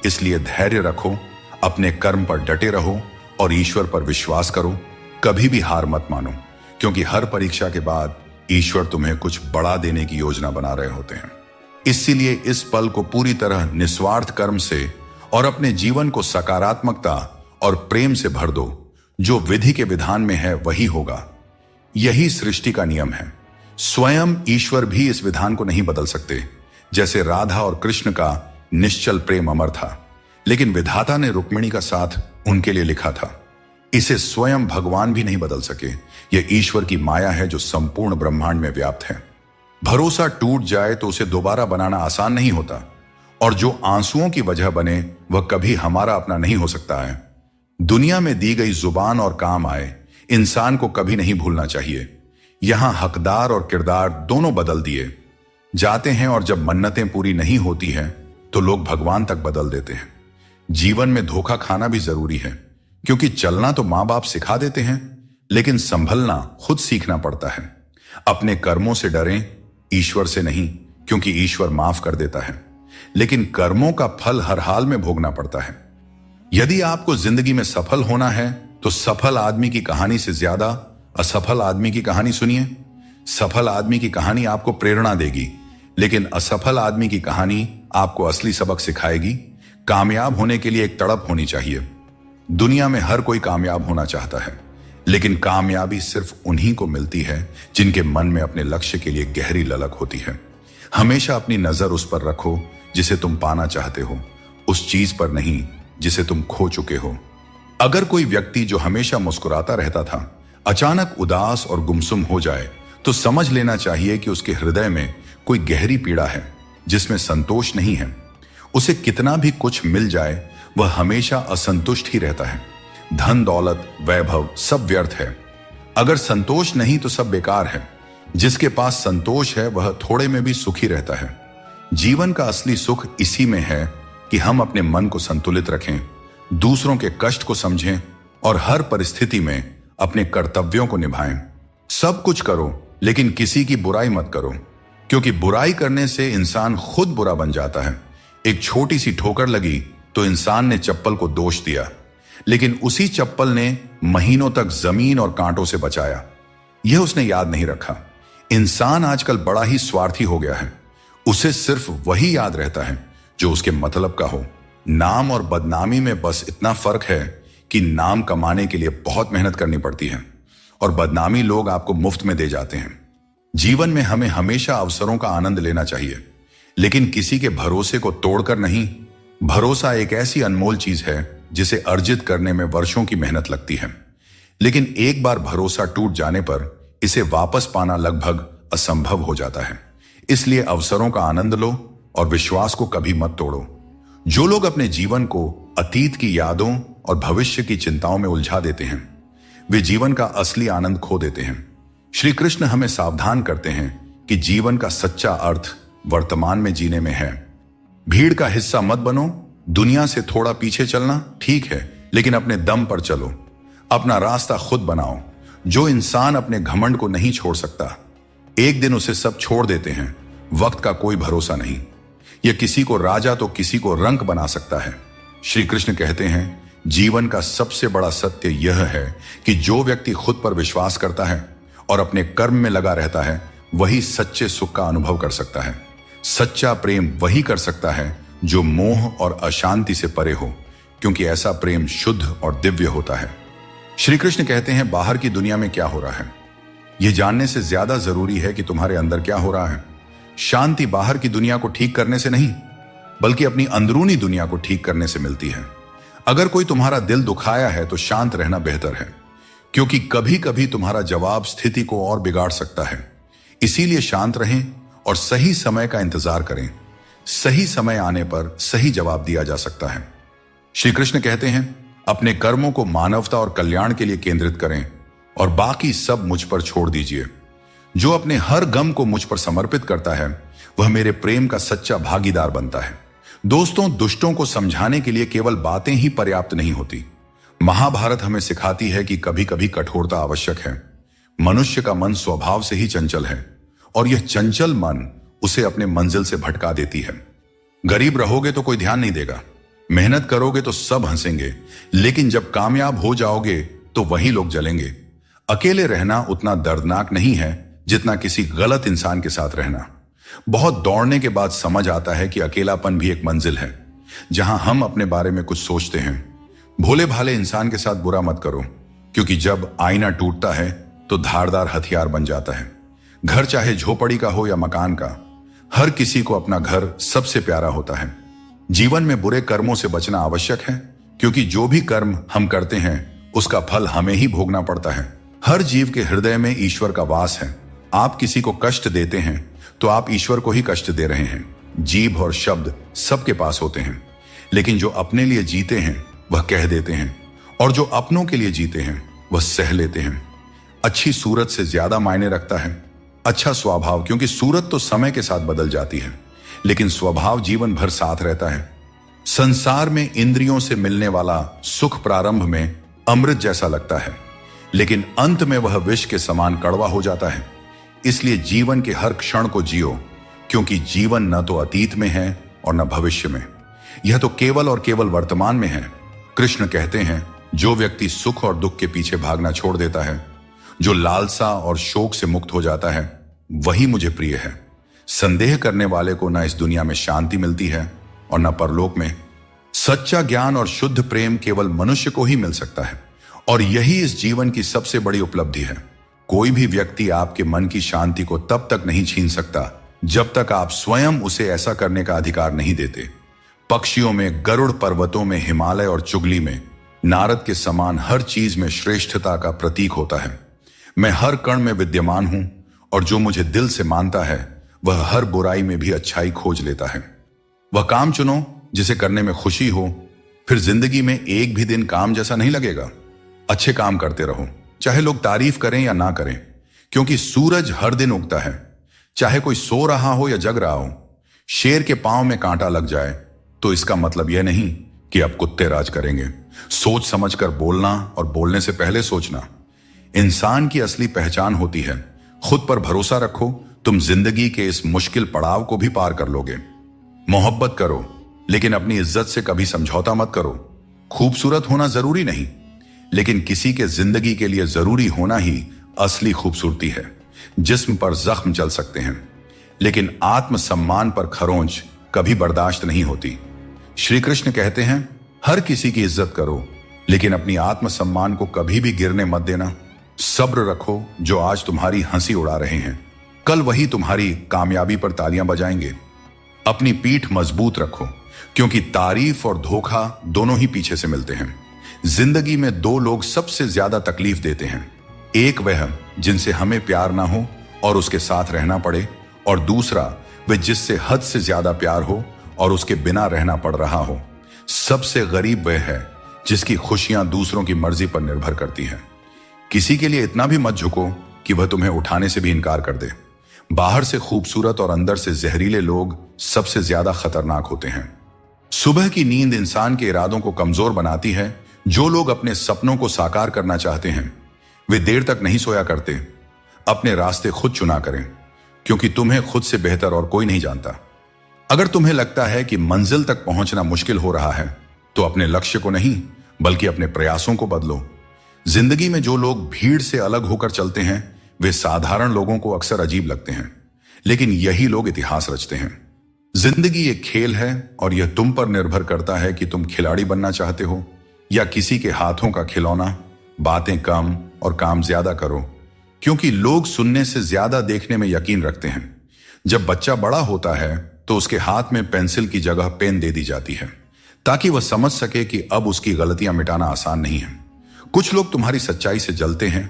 [SPEAKER 1] इसलिए धैर्य रखो, अपने कर्म पर डटे रहो और ईश्वर पर विश्वास करो। कभी भी हार मत मानो, क्योंकि हर परीक्षा के बाद ईश्वर तुम्हें कुछ बड़ा देने की योजना बना रहे होते हैं। इसीलिए इस पल को पूरी तरह निस्वार्थ कर्म से और अपने जीवन को सकारात्मकता और प्रेम से भर दो। जो विधि के विधान में है वही होगा। यही सृष्टि का नियम है। स्वयं ईश्वर भी इस विधान को नहीं बदल सकते। जैसे राधा और कृष्ण का निश्चल प्रेम अमर था, लेकिन विधाता ने रुक्मिणी का साथ उनके लिए लिखा था। इसे स्वयं भगवान भी नहीं बदल सके। यह ईश्वर की माया है जो संपूर्ण ब्रह्मांड में व्याप्त है। भरोसा टूट जाए तो उसे दोबारा बनाना आसान नहीं होता, और जो आंसुओं की वजह बने वह कभी हमारा अपना नहीं हो सकता है। दुनिया में दी गई जुबान और काम आए इंसान को कभी नहीं भूलना चाहिए। यहां हकदार और किरदार दोनों बदल दिए जाते हैं, और जब मन्नतें पूरी नहीं होती हैं तो लोग भगवान तक बदल देते हैं। जीवन में धोखा खाना भी जरूरी है, क्योंकि चलना तो मां बाप सिखा देते हैं, लेकिन संभलना खुद सीखना पड़ता है। अपने कर्मों से डरें, ईश्वर से नहीं, क्योंकि ईश्वर माफ कर देता है, लेकिन कर्मों का फल हर हाल में भोगना पड़ता है। यदि आपको जिंदगी में सफल होना है तो सफल आदमी की कहानी से ज्यादा असफल आदमी की कहानी सुनिए। सफल आदमी की कहानी आपको प्रेरणा देगी, लेकिन असफल आदमी की कहानी आपको असली सबक सिखाएगी। कामयाब होने के लिए एक तड़प होनी चाहिए। दुनिया में हर कोई कामयाब होना चाहता है, लेकिन कामयाबी सिर्फ उन्हीं को मिलती है जिनके मन में अपने लक्ष्य के लिए गहरी ललक होती है। हमेशा अपनी नजर उस पर रखो जिसे तुम पाना चाहते हो, उस चीज पर नहीं जिसे तुम खो चुके हो। अगर कोई व्यक्ति जो हमेशा मुस्कुराता रहता था अचानक उदास और गुमसुम हो जाए तो समझ लेना चाहिए कि उसके हृदय में कोई गहरी पीड़ा है जिसमें संतोष नहीं है। उसे कितना भी कुछ मिल जाए वह हमेशा असंतुष्ट ही रहता है। धन दौलत वैभव सब व्यर्थ है। अगर संतोष नहीं तो सब बेकार है। जिसके पास संतोष है वह थोड़े में भी सुखी रहता है। जीवन का असली सुख इसी में है कि हम अपने मन को संतुलित रखें, दूसरों के कष्ट को समझें और हर परिस्थिति में अपने कर्तव्यों को निभाएं। सब कुछ करो लेकिन किसी की बुराई मत करो, क्योंकि बुराई करने से इंसान खुद बुरा बन जाता है। एक छोटी सी ठोकर लगी तो इंसान ने चप्पल को दोष दिया, लेकिन उसी चप्पल ने महीनों तक जमीन और कांटों से बचाया। यह उसने याद नहीं रखा। इंसान आजकल बड़ा ही स्वार्थी हो गया है। उसे सिर्फ वही याद रहता है जो उसके मतलब का हो। नाम और बदनामी में बस इतना फर्क है कि नाम कमाने के लिए बहुत मेहनत करनी पड़ती है और बदनामी लोग आपको मुफ्त में दे जाते हैं। जीवन में हमें हमेशा अवसरों का आनंद लेना चाहिए, लेकिन किसी के भरोसे को तोड़कर नहीं। भरोसा एक ऐसी अनमोल चीज है जिसे अर्जित करने में वर्षों की मेहनत लगती है, लेकिन एक बार भरोसा टूट जाने पर इसे वापस पाना लगभग असंभव हो जाता है। इसलिए अवसरों का आनंद लो और विश्वास को कभी मत तोड़ो। जो लोग अपने जीवन को अतीत की यादों और भविष्य की चिंताओं में उलझा देते हैं वे जीवन का असली आनंद खो देते हैं। श्री कृष्ण हमें सावधान करते हैं कि जीवन का सच्चा अर्थ वर्तमान में जीने में है। भीड़ का हिस्सा मत बनो। दुनिया से थोड़ा पीछे चलना ठीक है, लेकिन अपने दम पर चलो। अपना रास्ता खुद बनाओ। जो इंसान अपने घमंड को नहीं छोड़ सकता एक दिन उसे सब छोड़ देते हैं। वक्त का कोई भरोसा नहीं। यह किसी को राजा तो किसी को रंक बना सकता है। श्री कृष्ण कहते हैं, जीवन का सबसे बड़ा सत्य यह है कि जो व्यक्ति खुद पर विश्वास करता है और अपने कर्म में लगा रहता है, वही सच्चे सुख का अनुभव कर सकता है। सच्चा प्रेम वही कर सकता है जो मोह और अशांति से परे हो, क्योंकि ऐसा प्रेम शुद्ध और दिव्य होता है। श्री कृष्ण कहते हैं, बाहर की दुनिया में क्या हो रहा है, यह जानने से ज्यादा जरूरी है कि तुम्हारे अंदर क्या हो रहा है। शांति बाहर की दुनिया को ठीक करने से नहीं, बल्कि अपनी अंदरूनी दुनिया को ठीक करने से मिलती है। अगर कोई तुम्हारा दिल दुखाया है तो शांत रहना बेहतर है, क्योंकि कभी कभी तुम्हारा जवाब स्थिति को और बिगाड़ सकता है। इसीलिए शांत रहें और सही समय का इंतजार करें। सही समय आने पर सही जवाब दिया जा सकता है। श्री कृष्ण कहते हैं, अपने कर्मों को मानवता और कल्याण के लिए केंद्रित करें और बाकी सब मुझ पर छोड़ दीजिए। जो अपने हर गम को मुझ पर समर्पित करता है, वह मेरे प्रेम का सच्चा भागीदार बनता है। दोस्तों, दुष्टों को समझाने के लिए केवल बातें ही पर्याप्त नहीं होती। महाभारत हमें सिखाती है कि कभी कभी कठोरता आवश्यक है। मनुष्य का मन स्वभाव से ही चंचल है और यह चंचल मन उसे अपने मंजिल से भटका देती है। गरीब रहोगे तो कोई ध्यान नहीं देगा, मेहनत करोगे तो सब हंसेंगे, लेकिन जब कामयाब हो जाओगे तो वही लोग जलेंगे। अकेले रहना उतना दर्दनाक नहीं है जितना किसी गलत इंसान के साथ रहना। बहुत दौड़ने के बाद समझ आता है कि अकेलापन भी एक मंजिल है जहां हम अपने बारे में कुछ सोचते हैं। भोले भाले इंसान के साथ बुरा मत करो, क्योंकि जब आईना टूटता है तो धारदार हथियार बन जाता है। घर चाहे झोपड़ी का हो या मकान का, हर किसी को अपना घर सबसे प्यारा होता है। जीवन में बुरे कर्मों से बचना आवश्यक है, क्योंकि जो भी कर्म हम करते हैं उसका फल हमें ही भोगना पड़ता है। हर जीव के हृदय में ईश्वर का वास है। आप किसी को कष्ट देते हैं तो आप ईश्वर को ही कष्ट दे रहे हैं। जीभ और शब्द सबके पास होते हैं, लेकिन जो अपने लिए जीते हैं वह कह देते हैं, और जो अपनों के लिए जीते हैं वह सह लेते हैं। अच्छी सूरत से ज्यादा मायने रखता है अच्छा स्वभाव, क्योंकि सूरत तो समय के साथ बदल जाती है, लेकिन स्वभाव जीवन भर साथ रहता है। संसार में इंद्रियों से मिलने वाला सुख प्रारंभ में अमृत जैसा लगता है, लेकिन अंत में वह विष के समान कड़वा हो जाता है। इसलिए जीवन के हर क्षण को जियो, क्योंकि जीवन न तो अतीत में है और न भविष्य में, यह तो केवल और केवल वर्तमान में है। कृष्ण कहते हैं, जो व्यक्ति सुख और दुख के पीछे भागना छोड़ देता है, जो लालसा और शोक से मुक्त हो जाता है, वही मुझे प्रिय है। संदेह करने वाले को न इस दुनिया में शांति मिलती है और न परलोक में। सच्चा ज्ञान और शुद्ध प्रेम केवल मनुष्य को ही मिल सकता है, और यही इस जीवन की सबसे बड़ी उपलब्धि है। कोई भी व्यक्ति आपके मन की शांति को तब तक नहीं छीन सकता जब तक आप स्वयं उसे ऐसा करने का अधिकार नहीं देते। पक्षियों में गरुड़, पर्वतों में हिमालय और चुगली में नारद के समान हर चीज में श्रेष्ठता का प्रतीक होता है। मैं हर कण में विद्यमान हूं, और जो मुझे दिल से मानता है वह हर बुराई में भी अच्छाई खोज लेता है। वह काम चुनो जिसे करने में खुशी हो, फिर जिंदगी में एक भी दिन काम जैसा नहीं लगेगा। अच्छे काम करते रहो, चाहे लोग तारीफ करें या ना करें, क्योंकि सूरज हर दिन उगता है, चाहे कोई सो रहा हो या जग रहा हो। शेर के पांव में कांटा लग जाए तो इसका मतलब यह नहीं कि अब कुत्ते राज करेंगे। सोच समझकर बोलना और बोलने से पहले सोचना इंसान की असली पहचान होती है। खुद पर भरोसा रखो, तुम जिंदगी के इस मुश्किल पड़ाव को भी पार कर लोगे। मोहब्बत करो, लेकिन अपनी इज्जत से कभी समझौता मत करो। खूबसूरत होना जरूरी नहीं, लेकिन किसी के जिंदगी के लिए जरूरी होना ही असली खूबसूरती है। जिस्म पर जख्म चल सकते हैं, लेकिन आत्मसम्मान पर खरोंच कभी बर्दाश्त नहीं होती। श्री कृष्ण कहते हैं, हर किसी की इज्जत करो, लेकिन अपनी आत्मसम्मान को कभी भी गिरने मत देना। सब्र रखो, जो आज तुम्हारी हंसी उड़ा रहे हैं कल वही तुम्हारी कामयाबी पर तालियां बजाएंगे। अपनी पीठ मजबूत रखो, क्योंकि तारीफ और धोखा दोनों ही पीछे से मिलते हैं। जिंदगी में दो लोग सबसे ज्यादा तकलीफ देते हैं, एक वह जिनसे हमें प्यार ना हो और उसके साथ रहना पड़े, और दूसरा वह जिससे हद से ज्यादा प्यार हो और उसके बिना रहना पड़ रहा हो। सबसे गरीब वह है जिसकी खुशियां दूसरों की मर्जी पर निर्भर करती हैं। किसी के लिए इतना भी मत झुको कि वह तुम्हें उठाने से भी इनकार कर दे। बाहर से खूबसूरत और अंदर से जहरीले लोग सबसे ज्यादा खतरनाक होते हैं। सुबह की नींद इंसान के इरादों को कमजोर बनाती है। जो लोग अपने सपनों को साकार करना चाहते हैं वे देर तक नहीं सोया करते। अपने रास्ते खुद चुना करें, क्योंकि तुम्हें खुद से बेहतर और कोई नहीं जानता। अगर तुम्हें लगता है कि मंजिल तक पहुंचना मुश्किल हो रहा है, तो अपने लक्ष्य को नहीं बल्कि अपने प्रयासों को बदलो। जिंदगी में जो लोग भीड़ से अलग होकर चलते हैं, वे साधारण लोगों को अक्सर अजीब लगते हैं, लेकिन यही लोग इतिहास रचते हैं। जिंदगी एक खेल है और यह तुम पर निर्भर करता है कि तुम खिलाड़ी बनना चाहते हो या किसी के हाथों का खिलौना। बातें कम और काम ज्यादा करो, क्योंकि लोग सुनने से ज्यादा देखने में यकीन रखते हैं। जब बच्चा बड़ा होता है तो उसके हाथ में पेंसिल की जगह पेन दे दी जाती है, ताकि वह समझ सके कि अब उसकी गलतियां मिटाना आसान नहीं है। कुछ लोग तुम्हारी सच्चाई से जलते हैं,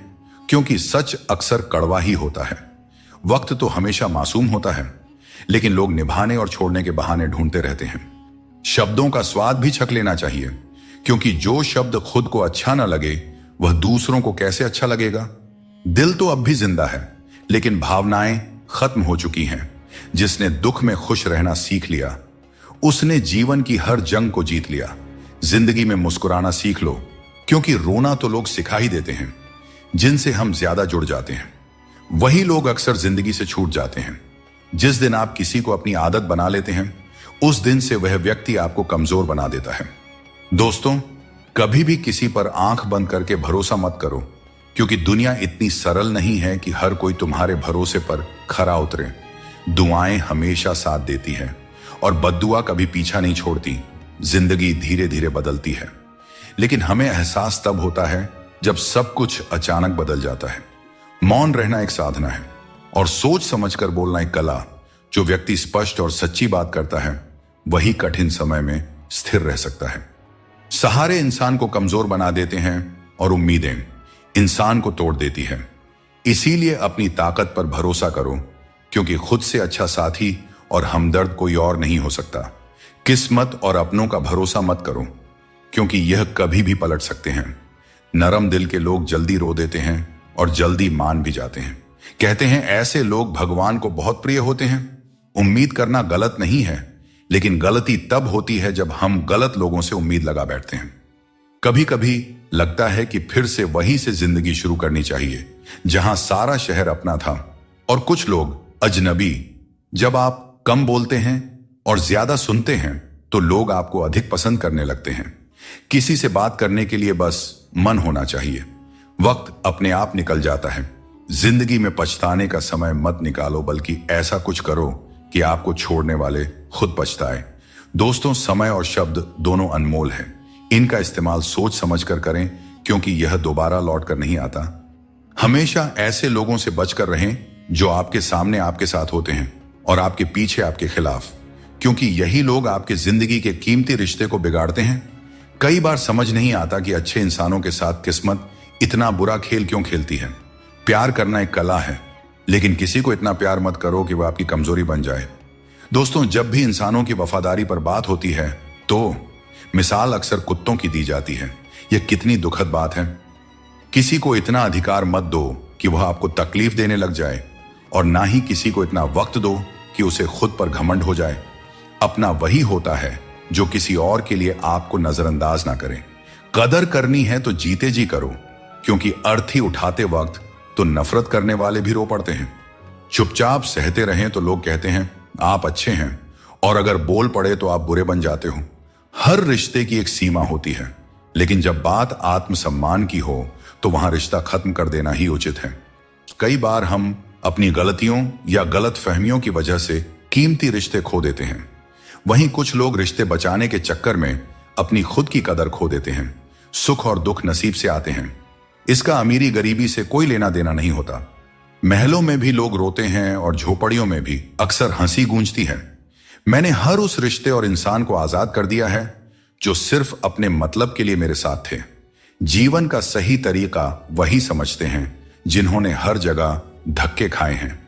[SPEAKER 1] क्योंकि सच अक्सर कड़वा ही होता है। वक्त तो हमेशा मासूम होता है, लेकिन लोग निभाने और छोड़ने के बहाने ढूंढते रहते हैं। शब्दों का स्वाद भी छक लेना चाहिए, क्योंकि जो शब्द खुद को अच्छा ना लगे वह दूसरों को कैसे अच्छा लगेगा। दिल तो अब भी जिंदा है, लेकिन भावनाएं खत्म हो चुकी हैं। जिसने दुख में खुश रहना सीख लिया, उसने जीवन की हर जंग को जीत लिया। जिंदगी में मुस्कुराना सीख लो, क्योंकि रोना तो लोग सिखा ही देते हैं। जिनसे हम ज्यादा जुड़ जाते हैं, वही लोग अक्सर जिंदगी से छूट जाते हैं। जिस दिन आप किसी को अपनी आदत बना लेते हैं, उस दिन से वह व्यक्ति आपको कमजोर बना देता है। दोस्तों, कभी भी किसी पर आंख बंद करके भरोसा मत करो, क्योंकि दुनिया इतनी सरल नहीं है कि हर कोई तुम्हारे भरोसे पर खरा उतरे। दुआएं हमेशा साथ देती है और बद्दुआ कभी पीछा नहीं छोड़ती। जिंदगी धीरे धीरे बदलती है, लेकिन हमें एहसास तब होता है जब सब कुछ अचानक बदल जाता है। मौन रहना एक साधना है और सोच समझकर बोलना एक कला। जो व्यक्ति स्पष्ट और सच्ची बात करता है, वही कठिन समय में स्थिर रह सकता है। सहारे इंसान को कमजोर बना देते हैं और उम्मीदें इंसान को तोड़ देती है। इसीलिए अपनी ताकत पर भरोसा करो, क्योंकि खुद से अच्छा साथी और हमदर्द कोई और नहीं हो सकता। किस्मत और अपनों का भरोसा मत करो, क्योंकि यह कभी भी पलट सकते हैं। नरम दिल के लोग जल्दी रो देते हैं और जल्दी मान भी जाते हैं। कहते हैं ऐसे लोग भगवान को बहुत प्रिय होते हैं। उम्मीद करना गलत नहीं है, लेकिन गलती तब होती है जब हम गलत लोगों से उम्मीद लगा बैठते हैं। कभी कभी लगता है कि फिर से वहीं से जिंदगी शुरू करनी चाहिए, जहां सारा शहर अपना था और कुछ लोग अजनबी। जब आप कम बोलते हैं और ज्यादा सुनते हैं, तो लोग आपको अधिक पसंद करने लगते हैं। किसी से बात करने के लिए बस मन होना चाहिए। वक्त अपने आप निकल जाता है। जिंदगी में पछताने का समय मत निकालो, बल्कि ऐसा कुछ करो कि आपको छोड़ने वाले खुद पछताए। दोस्तों, समय और शब्द दोनों अनमोल हैं। इनका इस्तेमाल सोच समझकर करें, क्योंकि यह दोबारा लौट कर नहीं आता। हमेशा ऐसे लोगों से बचकर रहें जो आपके सामने आपके साथ होते हैं और आपके पीछे आपके खिलाफ, क्योंकि यही लोग आपके जिंदगी के कीमती रिश्ते को बिगाड़ते हैं। कई बार समझ नहीं आता कि अच्छे इंसानों के साथ किस्मत इतना बुरा खेल क्यों खेलती है। प्यार करना एक कला है, लेकिन किसी को इतना प्यार मत करो कि वह आपकी कमजोरी बन जाए। दोस्तों, जब भी इंसानों की वफादारी पर बात होती है, तो मिसाल अक्सर कुत्तों की दी जाती है। यह कितनी दुखद बात है। किसी को इतना अधिकार मत दो कि वह आपको तकलीफ देने लग जाए, और ना ही किसी को इतना वक्त दो कि उसे खुद पर घमंड हो जाए। अपना वही होता है जो किसी और के लिए आपको नजरअंदाज ना करे। कदर करनी है तो जीते जी करो, क्योंकि अर्थी उठाते वक्त तो नफरत करने वाले भी रो पड़ते हैं। चुपचाप सहते रहें तो लोग कहते हैं आप अच्छे हैं, और अगर बोल पड़े तो आप बुरे बन जाते हो। हर रिश्ते की एक सीमा होती है, लेकिन जब बात आत्मसम्मान की हो तो वहां रिश्ता खत्म कर देना ही उचित है। कई बार हम अपनी गलतियों या गलत फहमियों की वजह से कीमती रिश्ते खो देते हैं। वहीं कुछ लोग रिश्ते बचाने के चक्कर में अपनी खुद की कदर खो देते हैं। सुख और दुख नसीब से आते हैं। इसका अमीरी गरीबी से कोई लेना देना नहीं होता। महलों में भी लोग रोते हैं और झोपड़ियों में भी अक्सर हंसी गूंजती है। मैंने हर उस रिश्ते और इंसान को आजाद कर दिया है जो सिर्फ अपने मतलब के लिए मेरे साथ थे। जीवन का सही तरीका वही समझते हैं जिन्होंने हर जगह धक्के खाए हैं।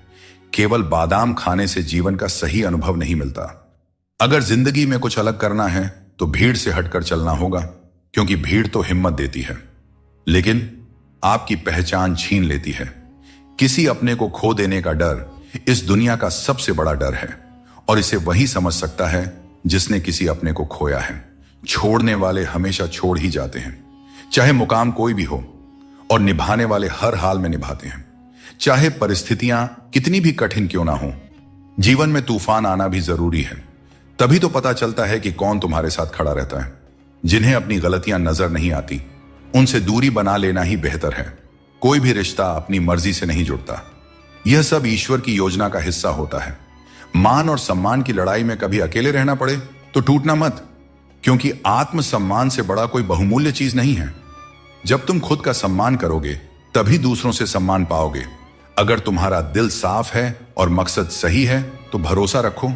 [SPEAKER 1] केवल बादाम खाने से जीवन का सही अनुभव नहीं मिलता। अगर जिंदगी में कुछ अलग करना है तो भीड़ से हटकर चलना होगा, क्योंकि भीड़ तो हिम्मत देती है, लेकिन आपकी पहचान छीन लेती है। किसी अपने को खो देने का डर इस दुनिया का सबसे बड़ा डर है, और इसे वही समझ सकता है जिसने किसी अपने को खोया है। छोड़ने वाले हमेशा छोड़ ही जाते हैं, चाहे मुकाम कोई भी हो, और निभाने वाले हर हाल में निभाते हैं, चाहे परिस्थितियां कितनी भी कठिन क्यों ना हो। जीवन में तूफान आना भी जरूरी है, तभी तो पता चलता है कि कौन तुम्हारे साथ खड़ा रहता है। जिन्हें अपनी गलतियां नजर नहीं आती, उनसे दूरी बना लेना ही बेहतर है। कोई भी रिश्ता अपनी मर्जी से नहीं जुड़ता, यह सब ईश्वर की योजना का हिस्सा होता है। मान और सम्मान की लड़ाई में कभी अकेले रहना पड़े तो टूटना मत, क्योंकि आत्मसम्मान से बड़ा कोई बहुमूल्य चीज नहीं है। जब तुम खुद का सम्मान करोगे तभी दूसरों से सम्मान पाओगे। अगर तुम्हारा दिल साफ है और मकसद सही है तो भरोसा रखो,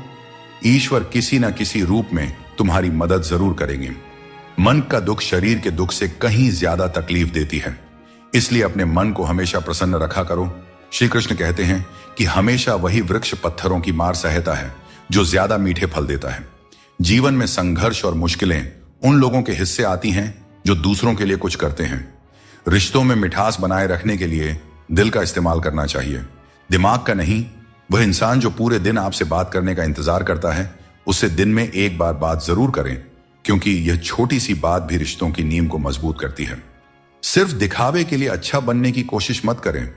[SPEAKER 1] ईश्वर किसी न किसी रूप में तुम्हारी मदद जरूर करेंगे। मन का दुख शरीर के दुख से कहीं ज्यादा तकलीफ देती है, इसलिए अपने मन को हमेशा प्रसन्न रखा करो। श्री कृष्ण कहते हैं कि हमेशा वही वृक्ष पत्थरों की मार सहता है जो ज्यादा मीठे फल देता है। जीवन में संघर्ष और मुश्किलें उन लोगों के हिस्से आती हैं जो दूसरों के लिए कुछ करते हैं। रिश्तों में मिठास बनाए रखने के लिए दिल का इस्तेमाल करना चाहिए, दिमाग का नहीं। वह इंसान जो पूरे दिन आपसे बात करने का इंतजार करता है, उससे दिन में एक बार बात जरूर करें, क्योंकि यह छोटी सी बात भी रिश्तों की नींव को मजबूत करती है। सिर्फ दिखावे के लिए अच्छा बनने की कोशिश मत करें,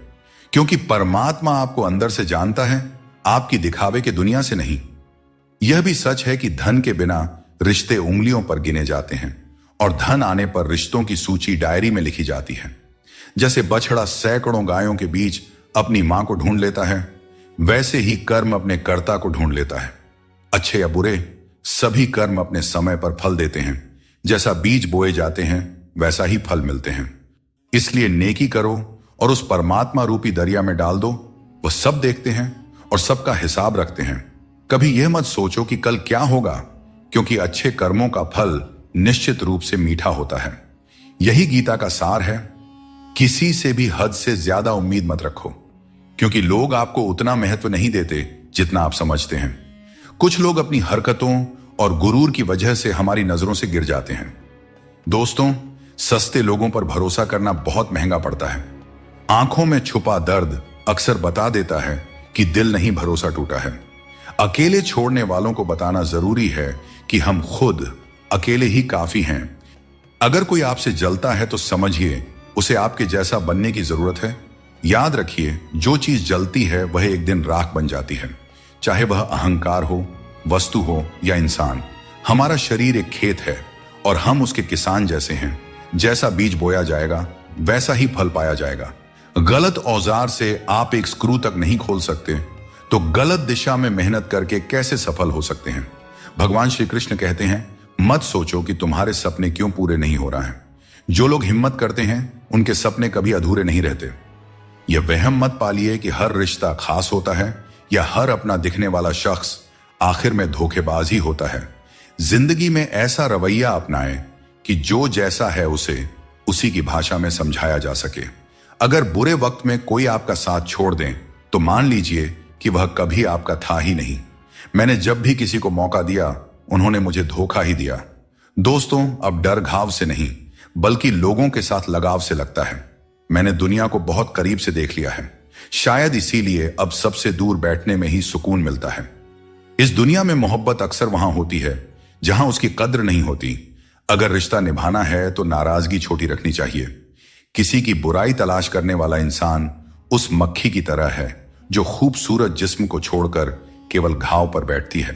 [SPEAKER 1] क्योंकि परमात्मा आपको अंदर से जानता है, आपकी दिखावे के दुनिया से नहीं। यह भी सच है कि धन के बिना रिश्ते उंगलियों पर गिने जाते हैं और धन आने पर रिश्तों की सूची डायरी में लिखी जाती है। जैसे बछड़ा सैकड़ों गायों के बीच अपनी मां को ढूंढ लेता है, वैसे ही कर्म अपने कर्ता को ढूंढ लेता है। अच्छे या बुरे, सभी कर्म अपने समय पर फल देते हैं। जैसा बीज बोए जाते हैं वैसा ही फल मिलते हैं। इसलिए नेकी करो और उस परमात्मा रूपी दरिया में डाल दो। वह सब देखते हैं और सबका हिसाब रखते हैं। कभी यह मत सोचो कि कल क्या होगा, क्योंकि अच्छे कर्मों का फल निश्चित रूप से मीठा होता है। यही गीता का सार है। किसी से भी हद से ज्यादा उम्मीद मत रखो, क्योंकि लोग आपको उतना महत्व नहीं देते जितना आप समझते हैं। कुछ लोग अपनी हरकतों और गुरूर की वजह से हमारी नजरों से गिर जाते हैं। दोस्तों, सस्ते लोगों पर भरोसा करना बहुत महंगा पड़ता है। आंखों में छुपा दर्द अक्सर बता देता है कि दिल नहीं भरोसा टूटा है। अकेले छोड़ने वालों को बताना जरूरी है कि हम खुद अकेले ही काफी हैं। अगर कोई आपसे जलता है तो समझिए उसे आपके जैसा बनने की जरूरत है। याद रखिए, जो चीज जलती है वह एक दिन राख बन जाती है, चाहे वह अहंकार हो, वस्तु हो या इंसान। हमारा शरीर एक खेत है और हम उसके किसान जैसे हैं। जैसा बीज बोया जाएगा वैसा ही फल पाया जाएगा। गलत औजार से आप एक स्क्रू तक नहीं खोल सकते, तो गलत दिशा में मेहनत करके कैसे सफल हो सकते हैं। भगवान श्री कृष्ण कहते हैं, मत सोचो कि तुम्हारे सपने क्यों पूरे नहीं हो रहा है। जो लोग हिम्मत करते हैं उनके सपने कभी अधूरे नहीं रहते। यह वहम मत पालिए कि हर रिश्ता खास होता है या हर अपना दिखने वाला शख्स आखिर में धोखेबाज ही होता है। जिंदगी में ऐसा रवैया अपनाएं कि जो जैसा है उसे उसी की भाषा में समझाया जा सके। अगर बुरे वक्त में कोई आपका साथ छोड़ दें तो मान लीजिए कि वह कभी आपका था ही नहीं। मैंने जब भी किसी को मौका दिया उन्होंने मुझे धोखा ही दिया। दोस्तों, अब डर घाव से नहीं बल्कि लोगों के साथ लगाव से लगता है। मैंने दुनिया को बहुत करीब से देख लिया है, शायद इसीलिए अब सबसे दूर बैठने में ही सुकून मिलता है। इस दुनिया में मोहब्बत अक्सर वहां होती है जहां उसकी कद्र नहीं होती। अगर रिश्ता निभाना है तो नाराजगी छोटी रखनी चाहिए। किसी की बुराई तलाश करने वाला इंसान उस मक्खी की तरह है जो खूबसूरत जिस्म को छोड़कर केवल घाव पर बैठती है।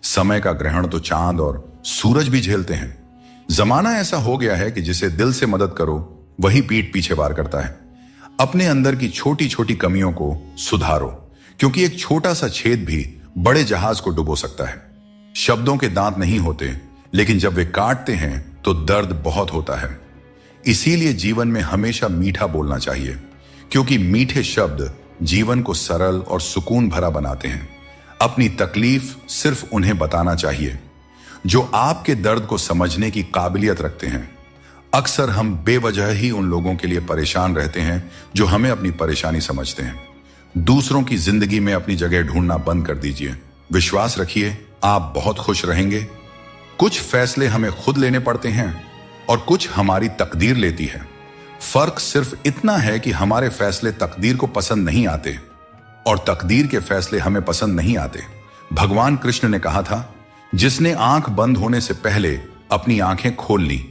[SPEAKER 1] समय का ग्रहण तो चांद और सूरज भी झेलते हैं। जमाना ऐसा हो गया है कि जिसे दिल से मदद करो वही पीठ पीछे वार करता है। अपने अंदर की छोटी छोटी कमियों को सुधारो, क्योंकि एक छोटा सा छेद भी बड़े जहाज को डुबो सकता है। शब्दों के दांत नहीं होते, लेकिन जब वे काटते हैं तो दर्द बहुत होता है। इसीलिए जीवन में हमेशा मीठा बोलना चाहिए, क्योंकि मीठे शब्द जीवन को सरल और सुकून भरा बनाते हैं। अपनी तकलीफ सिर्फ उन्हें बताना चाहिए जो आपके दर्द को समझने की काबिलियत रखते हैं। अक्सर हम बेवजह ही उन लोगों के लिए परेशान रहते हैं जो हमें अपनी परेशानी समझते हैं। दूसरों की जिंदगी में अपनी जगह ढूंढना बंद कर दीजिए। विश्वास रखिए, आप बहुत खुश रहेंगे। कुछ फैसले हमें खुद लेने पड़ते हैं और कुछ हमारी तकदीर लेती है। फर्क सिर्फ इतना है कि हमारे फैसले तकदीर को पसंद नहीं आते और तकदीर के फैसले हमें पसंद नहीं आते। भगवान कृष्ण ने कहा था, जिसने आंख बंद होने से पहले अपनी आंखें खोल ली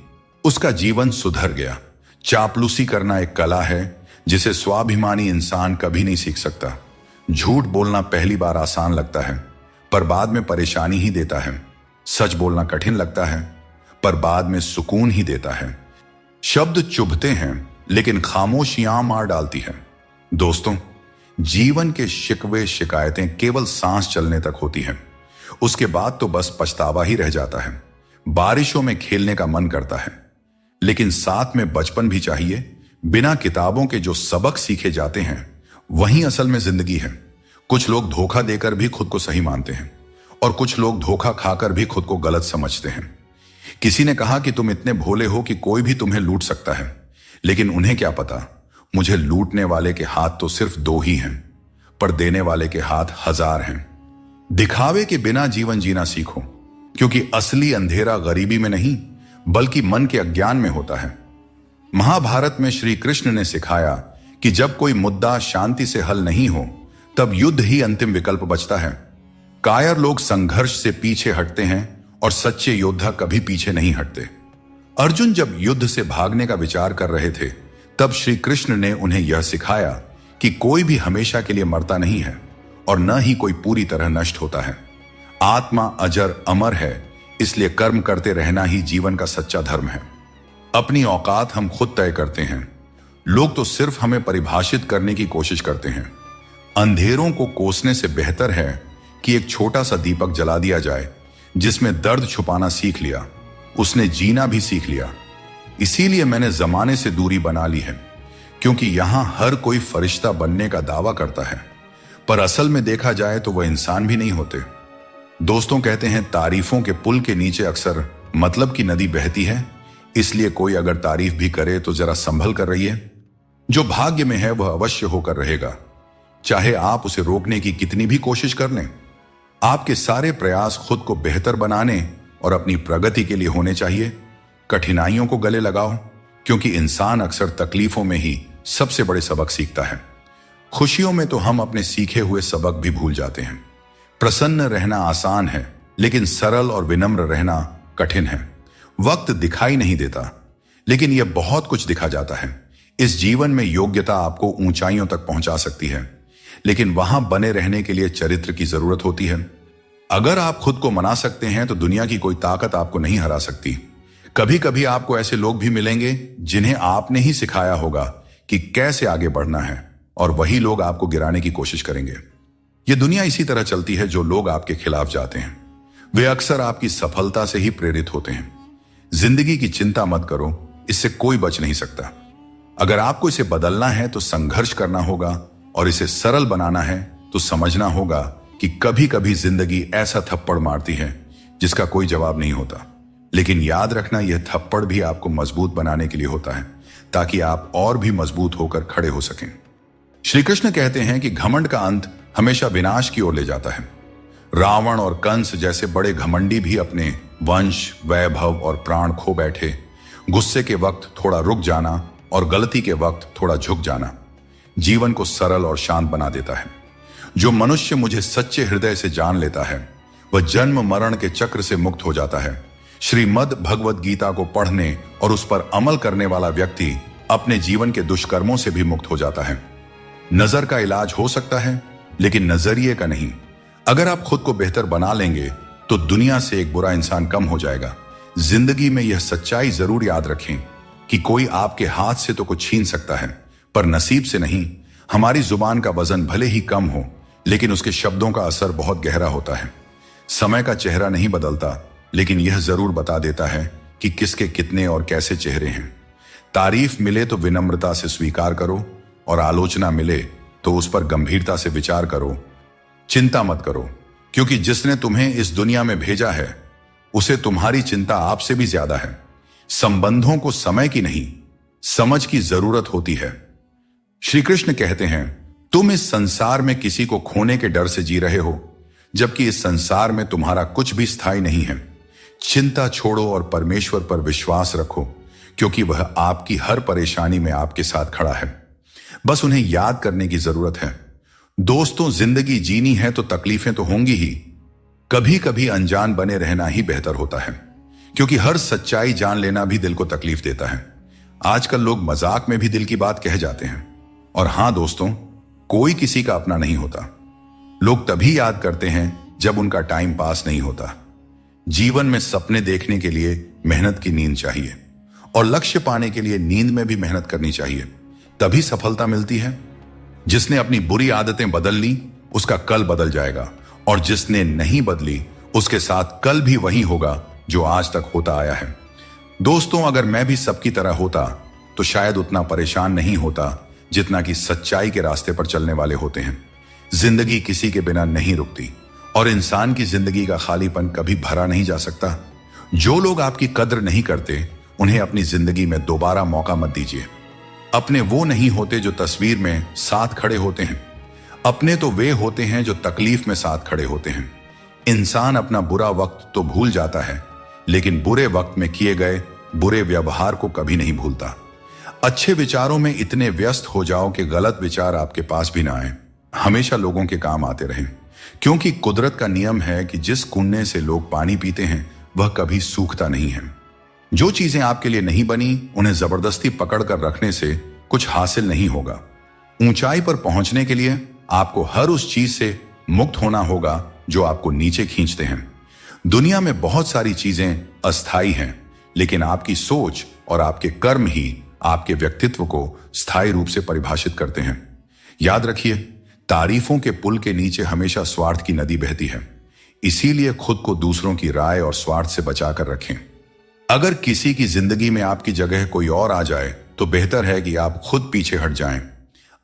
[SPEAKER 1] उसका जीवन सुधर गया। चापलूसी करना एक कला है जिसे स्वाभिमानी इंसान कभी नहीं सीख सकता। झूठ बोलना पहली बार आसान लगता है पर बाद में परेशानी ही देता है। सच बोलना कठिन लगता है, पर बाद में सुकून ही देता है। शब्द चुभते हैं, लेकिन खामोशियां मार डालती हैं। दोस्तों, जीवन के शिकवे शिकायतें केवल सांस चलने तक होती हैं। उसके बाद तो बस पछतावा ही रह जाता है। बारिशों में खेलने का मन करता है, लेकिन साथ में बचपन भी चाहिए। बिना किताबों के जो सबक सीखे जाते हैं, वही असल में जिंदगी है। कुछ लोग धोखा देकर भी खुद को सही मानते हैं, और कुछ लोग धोखा खाकर भी खुद को गलत समझते हैं। किसी ने कहा कि तुम इतने भोले हो कि कोई भी तुम्हें लूट सकता है, लेकिन उन्हें क्या पता, मुझे लूटने वाले के हाथ तो सिर्फ 2 ही हैं, पर देने वाले के हाथ 1000 हैं। दिखावे के बिना जीवन जीना सीखो, क्योंकि असली अंधेरा गरीबी में नहीं, बल्कि मन के अज्ञान में होता है। महाभारत में श्री कृष्ण ने सिखाया कि जब कोई मुद्दा शांति से हल नहीं हो, तब युद्ध ही अंतिम विकल्प बचता है। कायर लोग संघर्ष से पीछे हटते हैं, और सच्चे योद्धा कभी पीछे नहीं हटते। अर्जुन जब युद्ध से भागने का विचार कर रहे थे, तब श्री कृष्ण ने उन्हें यह सिखाया कि कोई भी हमेशा के लिए मरता नहीं है, और न ही कोई पूरी तरह नष्ट होता है। आत्मा अजर अमर है, इसलिए कर्म करते रहना ही जीवन का सच्चा धर्म है। अपनी औकात हम खुद तय करते हैं, लोग तो सिर्फ हमें परिभाषित करने की कोशिश करते हैं। अंधेरों को कोसने से बेहतर है कि एक छोटा सा दीपक जला दिया जाए। जिसमें दर्द छुपाना सीख लिया, उसने जीना भी सीख लिया। इसीलिए मैंने जमाने से दूरी बना ली है, क्योंकि यहां हर कोई फरिश्ता बनने का दावा करता है, पर असल में देखा जाए तो वह इंसान भी नहीं होते। दोस्तों कहते हैं, तारीफों के पुल के नीचे अक्सर मतलब की नदी बहती है, इसलिए कोई अगर तारीफ भी करे तो जरा संभल कर रहिए। जो भाग्य में है वह अवश्य होकर रहेगा, चाहे आप उसे रोकने की कितनी भी कोशिश कर लें। आपके सारे प्रयास खुद को बेहतर बनाने और अपनी प्रगति के लिए होने चाहिए। कठिनाइयों को गले लगाओ, क्योंकि इंसान अक्सर तकलीफों में ही सबसे बड़े सबक सीखता है। खुशियों में तो हम अपने सीखे हुए सबक भी भूल जाते हैं। प्रसन्न रहना आसान है, लेकिन सरल और विनम्र रहना कठिन है। वक्त दिखाई नहीं देता, लेकिन यह बहुत कुछ दिखा जाता है। इस जीवन में योग्यता आपको ऊंचाइयों तक पहुंचा सकती है, लेकिन वहां बने रहने के लिए चरित्र की जरूरत होती है। अगर आप खुद को मना सकते हैं तो दुनिया की कोई ताकत आपको नहीं हरा सकती। कभी कभी आपको ऐसे लोग भी मिलेंगे जिन्हें आपने ही सिखाया होगा कि कैसे आगे बढ़ना है, और वही लोग आपको गिराने की कोशिश करेंगे। यह दुनिया इसी तरह चलती है। जो लोग आपके खिलाफ जाते हैं, वे अक्सर आपकी सफलता से ही प्रेरित होते हैं। जिंदगी की चिंता मत करो, इससे कोई बच नहीं सकता। अगर आपको इसे बदलना है तो संघर्ष करना होगा, और इसे सरल बनाना है तो समझना होगा कि कभी कभी जिंदगी ऐसा थप्पड़ मारती है जिसका कोई जवाब नहीं होता। लेकिन याद रखना, यह थप्पड़ भी आपको मजबूत बनाने के लिए होता है, ताकि आप और भी मजबूत होकर खड़े हो सकें। श्री कृष्ण कहते हैं कि घमंड का अंत हमेशा विनाश की ओर ले जाता है। रावण और कंस जैसे बड़े घमंडी भी अपने वंश, वैभव और प्राण खो बैठे। गुस्से के वक्त थोड़ा रुक जाना और गलती के वक्त थोड़ा झुक जाना जीवन को सरल और शांत बना देता है। जो मनुष्य मुझे सच्चे हृदय से जान लेता है, वह जन्म मरण के चक्र से मुक्त हो जाता है। श्रीमद् भगवद गीता को पढ़ने और उस पर अमल करने वाला व्यक्ति अपने जीवन के दुष्कर्मों से भी मुक्त हो जाता है। नजर का इलाज हो सकता है, लेकिन नजरिए का नहीं। अगर आप खुद को बेहतर बना लेंगे तो दुनिया से एक बुरा इंसान कम हो जाएगा। जिंदगी में यह सच्चाई जरूर याद रखें कि कोई आपके हाथ से तो कुछ छीन सकता है, पर नसीब से नहीं। हमारी जुबान का वजन भले ही कम हो, लेकिन उसके शब्दों का असर बहुत गहरा होता है। समय का चेहरा नहीं बदलता, लेकिन यह जरूर बता देता है कि किसके कितने और कैसे चेहरे हैं। तारीफ मिले तो विनम्रता से स्वीकार करो, और आलोचना मिले तो उस पर गंभीरता से विचार करो। चिंता मत करो, क्योंकि जिसने तुम्हें इस दुनिया में भेजा है, उसे तुम्हारी चिंता आपसे भी ज्यादा है। संबंधों को समय की नहीं, समझ की जरूरत होती है। श्री कृष्ण कहते हैं, तुम इस संसार में किसी को खोने के डर से जी रहे हो, जबकि इस संसार में तुम्हारा कुछ भी स्थायी नहीं है। चिंता छोड़ो और परमेश्वर पर विश्वास रखो, क्योंकि वह आपकी हर परेशानी में आपके साथ खड़ा है। बस उन्हें याद करने की जरूरत है। दोस्तों, जिंदगी जीनी है तो तकलीफें तो होंगी ही। कभी कभी अनजान बने रहना ही बेहतर होता है, क्योंकि हर सच्चाई जान लेना भी दिल को तकलीफ देता है। आजकल लोग मजाक में भी दिल की बात कह जाते हैं। और हां दोस्तों, कोई किसी का अपना नहीं होता। लोग तभी याद करते हैं जब उनका टाइम पास नहीं होता। जीवन में सपने देखने के लिए मेहनत की नींद चाहिए और लक्ष्य पाने के लिए नींद में भी मेहनत करनी चाहिए, तभी सफलता मिलती है। जिसने अपनी बुरी आदतें बदल ली उसका कल बदल जाएगा, और जिसने नहीं बदली उसके साथ कल भी वही होगा जो आज तक होता आया है। दोस्तों, अगर मैं भी सबकी तरह होता तो शायद उतना परेशान नहीं होता जितना कि सच्चाई के रास्ते पर चलने वाले होते हैं। जिंदगी किसी के बिना नहीं रुकती और इंसान की जिंदगी का खालीपन कभी भरा नहीं जा सकता। जो लोग आपकी कद्र नहीं करते उन्हें अपनी जिंदगी में दोबारा मौका मत दीजिए। अपने वो नहीं होते जो तस्वीर में साथ खड़े होते हैं, अपने तो वे होते हैं जो तकलीफ में साथ खड़े होते हैं। इंसान अपना बुरा वक्त तो भूल जाता है, लेकिन बुरे वक्त में किए गए बुरे व्यवहार को कभी नहीं भूलता। अच्छे विचारों में इतने व्यस्त हो जाओ कि गलत विचार आपके पास भी ना आए, हमेशा लोगों के काम आते रहें, क्योंकि कुदरत का नियम है कि जिस कुंडे से लोग पानी पीते हैं वह कभी सूखता नहीं है। जो चीजें आपके लिए नहीं बनी उन्हें जबरदस्ती पकड़ कर रखने से कुछ हासिल नहीं होगा। ऊंचाई पर पहुंचने के लिए आपको हर उस चीज से मुक्त होना होगा जो आपको नीचे खींचते हैं। दुनिया में बहुत सारी चीजें अस्थायी हैं, लेकिन आपकी सोच और आपके कर्म ही आपके व्यक्तित्व को स्थायी रूप से परिभाषित करते हैं। याद रखिए, तारीफों के पुल के नीचे हमेशा स्वार्थ की नदी बहती है, इसीलिए खुद को दूसरों की राय और स्वार्थ से बचाकर रखें। अगर किसी की जिंदगी में आपकी जगह कोई और आ जाए तो बेहतर है कि आप खुद पीछे हट जाएं।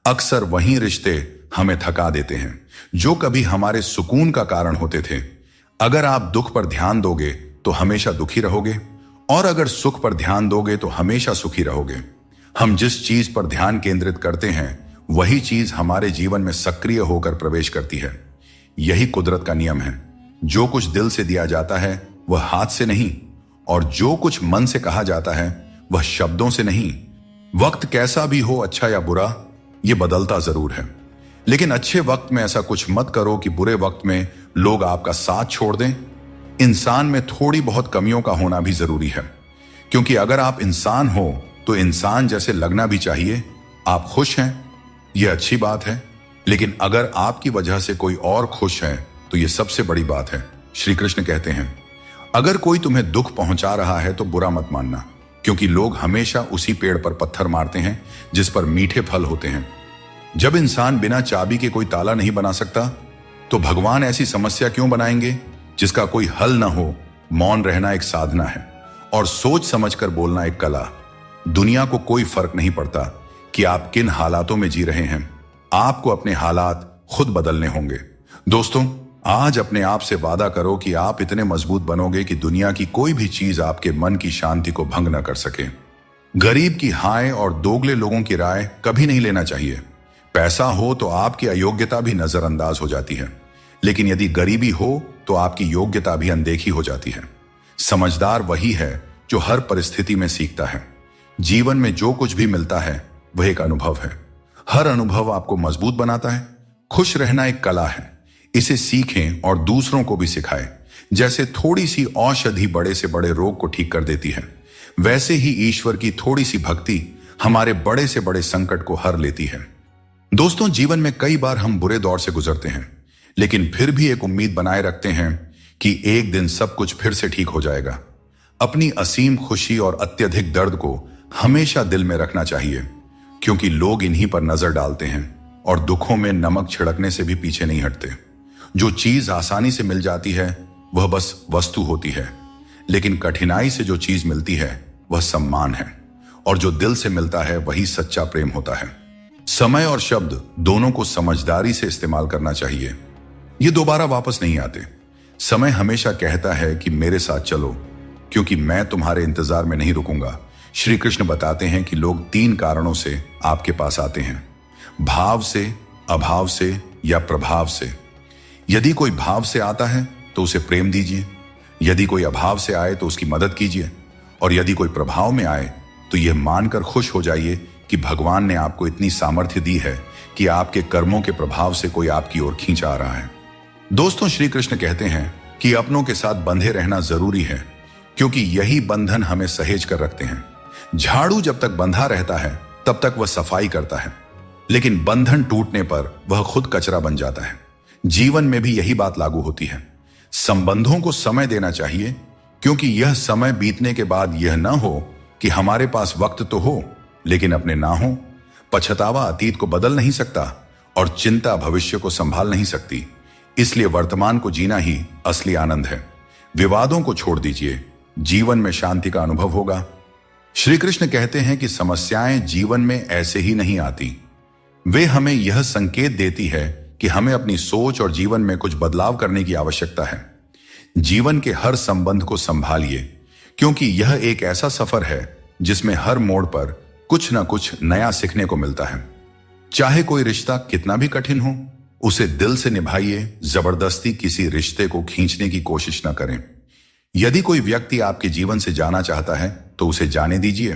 [SPEAKER 1] अक्सर वही रिश्ते हमें थका देते हैं जो कभी हमारे सुकून का कारण होते थे। अगर आप दुख पर ध्यान दोगे तो हमेशा दुखी रहोगे, और अगर सुख पर ध्यान दोगे तो हमेशा सुखी रहोगे। हम जिस चीज पर ध्यान केंद्रित करते हैं वही चीज हमारे जीवन में सक्रिय होकर प्रवेश करती है। यही कुदरत का नियम है। जो कुछ दिल से दिया जाता है वह हाथ से नहीं, और जो कुछ मन से कहा जाता है वह शब्दों से नहीं। वक्त कैसा भी हो, अच्छा या बुरा, यह बदलता जरूर है, लेकिन अच्छे वक्त में ऐसा कुछ मत करो कि बुरे वक्त में लोग आपका साथ छोड़ दें। इंसान में थोड़ी बहुत कमियों का होना भी जरूरी है, क्योंकि अगर आप इंसान हो तो इंसान जैसे लगना भी चाहिए। आप खुश हैं, यह अच्छी बात है, लेकिन अगर आपकी वजह से कोई और खुश है तो यह सबसे बड़ी बात है। श्री कृष्ण कहते हैं, अगर कोई तुम्हें दुख पहुंचा रहा है तो बुरा मत मानना, क्योंकि लोग हमेशा उसी पेड़ पर पत्थर मारते हैं जिस पर मीठे फल होते हैं। जब इंसान बिना चाबी के कोई ताला नहीं बना सकता तो भगवान ऐसी समस्या क्यों बनाएंगे जिसका कोई हल ना हो। मौन रहना एक साधना है और सोच समझकर बोलना एक कला। दुनिया को कोई फर्क नहीं पड़ता कि आप किन हालातों में जी रहे हैं, आपको अपने हालात खुद बदलने होंगे। दोस्तों, आज अपने आप से वादा करो कि आप इतने मजबूत बनोगे कि दुनिया की कोई भी चीज आपके मन की शांति को भंग न कर सके। गरीब की हाय और दोगले लोगों की राय कभी नहीं लेना चाहिए। पैसा हो तो आपकी अयोग्यता भी नजरअंदाज हो जाती है, लेकिन यदि गरीबी हो तो आपकी योग्यता भी अनदेखी हो जाती है। समझदार वही है जो हर परिस्थिति में सीखता है। जीवन में जो कुछ भी मिलता है वह एक अनुभव है। हर अनुभव आपको मजबूत बनाता है। खुश रहना एक कला है, इसे सीखें और दूसरों को भी सिखाएं। जैसे थोड़ी सी औषधि बड़े से बड़े रोग को ठीक कर देती है, वैसे ही ईश्वर की थोड़ी सी भक्ति हमारे बड़े से बड़े संकट को हर लेती है। दोस्तों, जीवन में कई बार हम बुरे दौर से गुजरते हैं, लेकिन फिर भी एक उम्मीद बनाए रखते हैं कि एक दिन सब कुछ फिर से ठीक हो जाएगा। अपनी असीम खुशी और अत्यधिक दर्द को हमेशा दिल में रखना चाहिए, क्योंकि लोग इन्हीं पर नजर डालते हैं और दुखों में नमक छिड़कने से भी पीछे नहीं हटते। जो चीज आसानी से मिल जाती है वह बस वस्तु होती है, लेकिन कठिनाई से जो चीज मिलती है वह सम्मान है, और जो दिल से मिलता है वही सच्चा प्रेम होता है। समय और शब्द दोनों को समझदारी से इस्तेमाल करना चाहिए। ये दोबारा वापस नहीं आते। समय हमेशा कहता है कि मेरे साथ चलो, क्योंकि मैं तुम्हारे इंतजार में नहीं रुकूंगा। श्री कृष्ण बताते हैं कि लोग 3 कारणों से आपके पास आते हैं: भाव से, अभाव से या प्रभाव से। यदि कोई भाव से आता है तो उसे प्रेम दीजिए, यदि कोई अभाव से आए तो उसकी मदद कीजिए, और यदि कोई प्रभाव में आए तो यह मानकर खुश हो जाइए कि भगवान ने आपको इतनी सामर्थ्य दी है कि आपके कर्मों के प्रभाव से कोई आपकी ओर खींच आ रहा है। दोस्तों, श्री कृष्ण कहते हैं कि अपनों के साथ बंधे रहना जरूरी है, क्योंकि यही बंधन हमें सहेज कर रखते हैं। झाड़ू जब तक बंधा रहता है तब तक वह सफाई करता है, लेकिन बंधन टूटने पर वह खुद कचरा बन जाता है। जीवन में भी यही बात लागू होती है। संबंधों को समय देना चाहिए, क्योंकि यह समय बीतने के बाद यह न हो कि हमारे पास वक्त तो हो लेकिन अपने ना हो। पछतावा अतीत को बदल नहीं सकता और चिंता भविष्य को संभाल नहीं सकती। इसलिए वर्तमान को जीना ही असली आनंद है। विवादों को छोड़ दीजिए, जीवन में शांति का अनुभव होगा। श्री कृष्ण कहते हैं कि समस्याएं जीवन में ऐसे ही नहीं आती, वे हमें यह संकेत देती है कि हमें अपनी सोच और जीवन में कुछ बदलाव करने की आवश्यकता है। जीवन के हर संबंध को संभालिए, क्योंकि यह एक ऐसा सफर है जिसमें हर मोड़ पर कुछ ना कुछ नया सीखने को मिलता है। चाहे कोई रिश्ता कितना भी कठिन हो, उसे दिल से निभाइए। जबरदस्ती किसी रिश्ते को खींचने की कोशिश न करें। यदि कोई व्यक्ति आपके जीवन से जाना चाहता है तो उसे जाने दीजिए।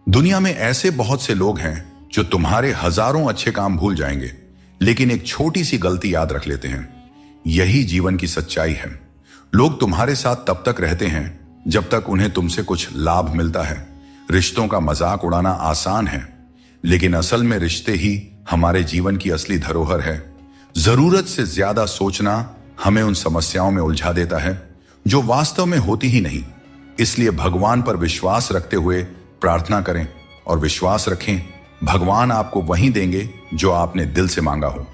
[SPEAKER 1] दुनिया में ऐसे बहुत से लोग हैं जो तुम्हारे हजारों अच्छे काम भूल जाएंगे, लेकिन एक छोटी सी गलती याद रख लेते हैं। यही जीवन की सच्चाई है। लोग तुम्हारे साथ तब तक रहते हैं जब तक उन्हें तुमसे कुछ लाभ मिलता है। रिश्तों का मजाक उड़ाना आसान है, लेकिन असल में रिश्ते ही हमारे जीवन की असली धरोहर है। जरूरत से ज्यादा सोचना हमें उन समस्याओं में उलझा देता है जो वास्तव में होती ही नहीं। इसलिए भगवान पर विश्वास रखते हुए प्रार्थना करें और विश्वास रखें, भगवान आपको वही देंगे जो आपने दिल से मांगा हो।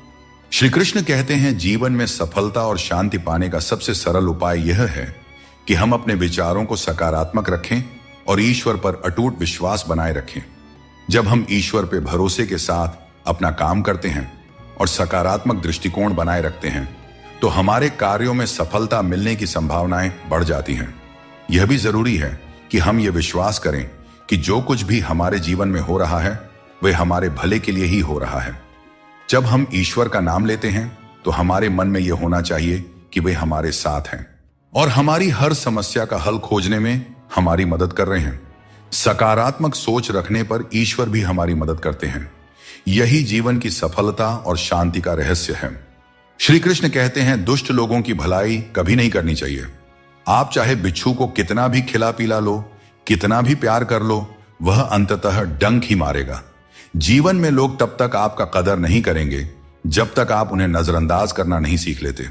[SPEAKER 1] श्री कृष्ण कहते हैं, जीवन में सफलता और शांति पाने का सबसे सरल उपाय यह है कि हम अपने विचारों को सकारात्मक रखें और ईश्वर पर अटूट विश्वास बनाए रखें। जब हम ईश्वर पर भरोसे के साथ अपना काम करते हैं और सकारात्मक दृष्टिकोण बनाए रखते हैं, तो हमारे कार्यों में सफलता मिलने की संभावनाएं बढ़ जाती हैं। यह भी जरूरी है कि हम ये विश्वास करें कि जो कुछ भी हमारे जीवन में हो रहा है वह हमारे भले के लिए ही हो रहा है। जब हम ईश्वर का नाम लेते हैं तो हमारे मन में यह होना चाहिए कि वे हमारे साथ हैं और हमारी हर समस्या का हल खोजने में हमारी मदद कर रहे हैं। सकारात्मक सोच रखने पर ईश्वर भी हमारी मदद करते हैं। यही जीवन की सफलता और शांति का रहस्य है। श्री कृष्ण कहते हैं, दुष्ट लोगों की भलाई कभी नहीं करनी चाहिए। आप चाहे बिच्छू को कितना भी खिला पिला लो, कितना भी प्यार कर लो, वह अंततः डंक ही मारेगा। जीवन में लोग तब तक आपका कदर नहीं करेंगे जब तक आप उन्हें नजरअंदाज करना नहीं सीख लेते।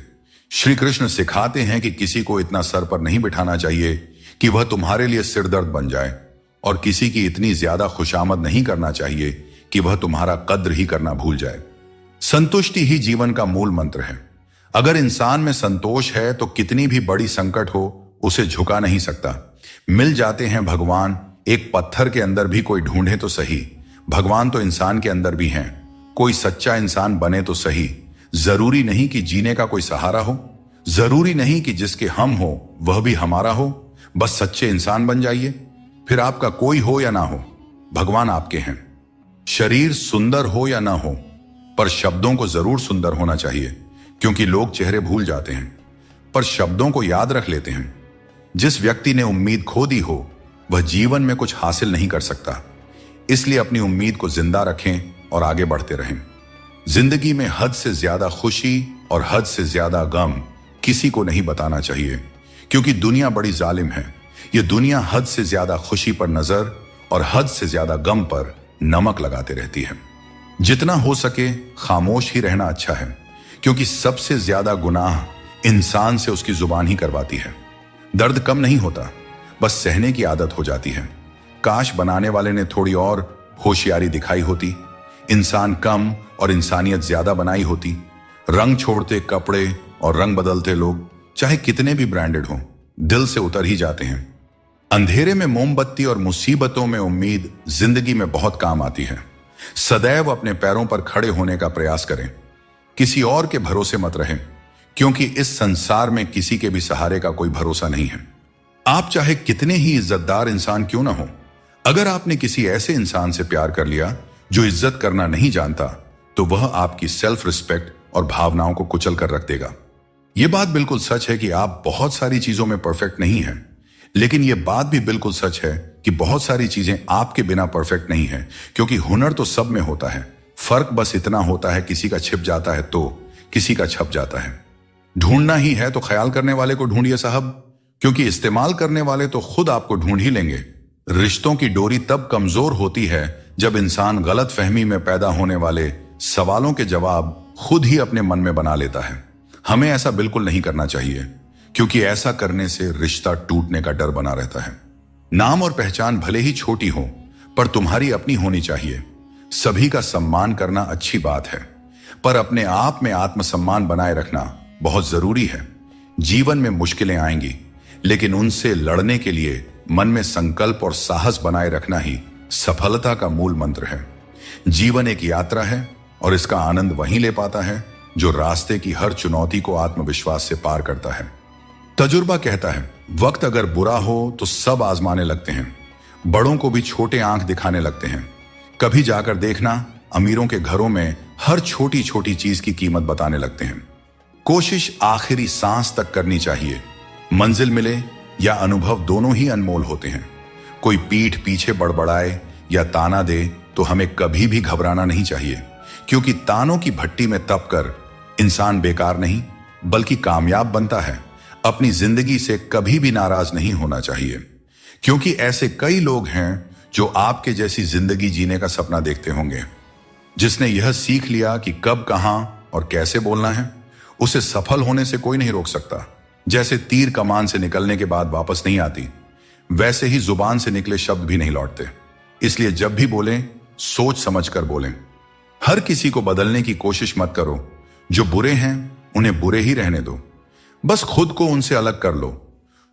[SPEAKER 1] श्री कृष्ण सिखाते हैं कि किसी को इतना सर पर नहीं बिठाना चाहिए कि वह तुम्हारे लिए सिरदर्द बन जाए, और किसी की इतनी ज्यादा खुशामद नहीं करना चाहिए कि वह तुम्हारा कद्र ही करना भूल जाए। संतुष्टि ही जीवन का मूल मंत्र है। अगर इंसान में संतोष है तो कितनी भी बड़ी संकट हो उसे झुका नहीं सकता। मिल जाते हैं भगवान, एक पत्थर के अंदर भी कोई ढूंढे तो सही। भगवान तो इंसान के अंदर भी हैं। कोई सच्चा इंसान बने तो सही। जरूरी नहीं कि जीने का कोई सहारा हो, जरूरी नहीं कि जिसके हम हो वह भी हमारा हो। बस सच्चे इंसान बन जाइए, फिर आपका कोई हो या ना हो, भगवान आपके हैं। शरीर सुंदर हो या ना हो, पर शब्दों को जरूर सुंदर होना चाहिए, क्योंकि लोग चेहरे भूल जाते हैं पर शब्दों को याद रख लेते हैं। जिस व्यक्ति ने उम्मीद खो दी हो वह जीवन में कुछ हासिल नहीं कर सकता। इसलिए अपनी उम्मीद को जिंदा रखें और आगे बढ़ते रहें। जिंदगी में हद से ज्यादा खुशी और हद से ज्यादा गम किसी को नहीं बताना चाहिए, क्योंकि दुनिया बड़ी जालिम है। यह दुनिया हद से ज्यादा खुशी पर नजर और हद से ज्यादा गम पर नमक लगाते रहती है। जितना हो सके खामोश ही रहना अच्छा है, क्योंकि सबसे ज्यादा गुनाह इंसान से उसकी जुबान ही करवाती है। दर्द कम नहीं होता, बस सहने की आदत हो जाती है। काश बनाने वाले ने थोड़ी और होशियारी दिखाई होती, इंसान कम और इंसानियत ज्यादा बनाई होती। रंग छोड़ते कपड़े और रंग बदलते लोग चाहे कितने भी ब्रांडेड हों, दिल से उतर ही जाते हैं। अंधेरे में मोमबत्ती और मुसीबतों में उम्मीद जिंदगी में बहुत काम आती है। सदैव अपने पैरों पर खड़े होने का प्रयास करें। किसी और के भरोसे मत रहें, क्योंकि इस संसार में किसी के भी सहारे का कोई भरोसा नहीं है। आप चाहे कितने ही इज्जतदार इंसान क्यों ना हो, अगर आपने किसी ऐसे इंसान से प्यार कर लिया जो इज्जत करना नहीं जानता, तो वह आपकी सेल्फ रिस्पेक्ट और भावनाओं को कुचल कर रख देगा। यह बात बिल्कुल सच है कि आप बहुत सारी चीजों में परफेक्ट नहीं हैं, लेकिन यह बात भी बिल्कुल सच है कि बहुत सारी चीजें आपके बिना परफेक्ट नहीं है, क्योंकि हुनर तो सब में होता है। फर्क बस इतना होता है, किसी का छिप जाता है तो किसी का छप जाता है। ढूंढना ही है तो ख्याल करने वाले को ढूंढिए साहब, क्योंकि इस्तेमाल करने वाले तो खुद आपको ढूंढ ही लेंगे। रिश्तों की डोरी तब कमजोर होती है जब इंसान गलत फहमी में पैदा होने वाले सवालों के जवाब खुद ही अपने मन में बना लेता है। हमें ऐसा बिल्कुल नहीं करना चाहिए, क्योंकि ऐसा करने से रिश्ता टूटने का डर बना रहता है। नाम और पहचान भले ही छोटी हो, पर तुम्हारी अपनी होनी चाहिए। सभी का सम्मान करना अच्छी बात है, पर अपने आप में आत्मसम्मान बनाए रखना बहुत जरूरी है। जीवन में मुश्किलें आएंगी, लेकिन उनसे लड़ने के लिए मन में संकल्प और साहस बनाए रखना ही सफलता का मूल मंत्र है। जीवन एक यात्रा है और इसका आनंद वहीं ले पाता है जो रास्ते की हर चुनौती को आत्मविश्वास से पार करता है। तजुर्बा कहता है, वक्त अगर बुरा हो तो सब आजमाने लगते हैं, बड़ों को भी छोटे आंख दिखाने लगते हैं। कभी जाकर देखना, अमीरों के घरों में हर छोटी छोटी चीज की कीमत बताने लगते हैं। कोशिश आखिरी सांस तक करनी चाहिए। मंजिल मिले या अनुभव दोनों ही अनमोल होते हैं। कोई पीठ पीछे बड़बड़ाए या ताना दे तो हमें कभी भी घबराना नहीं चाहिए, क्योंकि तानों की भट्टी में तप कर इंसान बेकार नहीं बल्कि कामयाब बनता है। अपनी जिंदगी से कभी भी नाराज नहीं होना चाहिए, क्योंकि ऐसे कई लोग हैं जो आपके जैसी जिंदगी जीने का सपना देखते होंगे। जिसने यह सीख लिया कि कब, कहां और कैसे बोलना है, उसे सफल होने से कोई नहीं रोक सकता। जैसे तीर कमान से निकलने के बाद वापस नहीं आती, वैसे ही जुबान से निकले शब्द भी नहीं लौटते। इसलिए जब भी बोलें, सोच समझ कर बोलें। हर किसी को बदलने की कोशिश मत करो। जो बुरे हैं उन्हें बुरे ही रहने दो, बस खुद को उनसे अलग कर लो।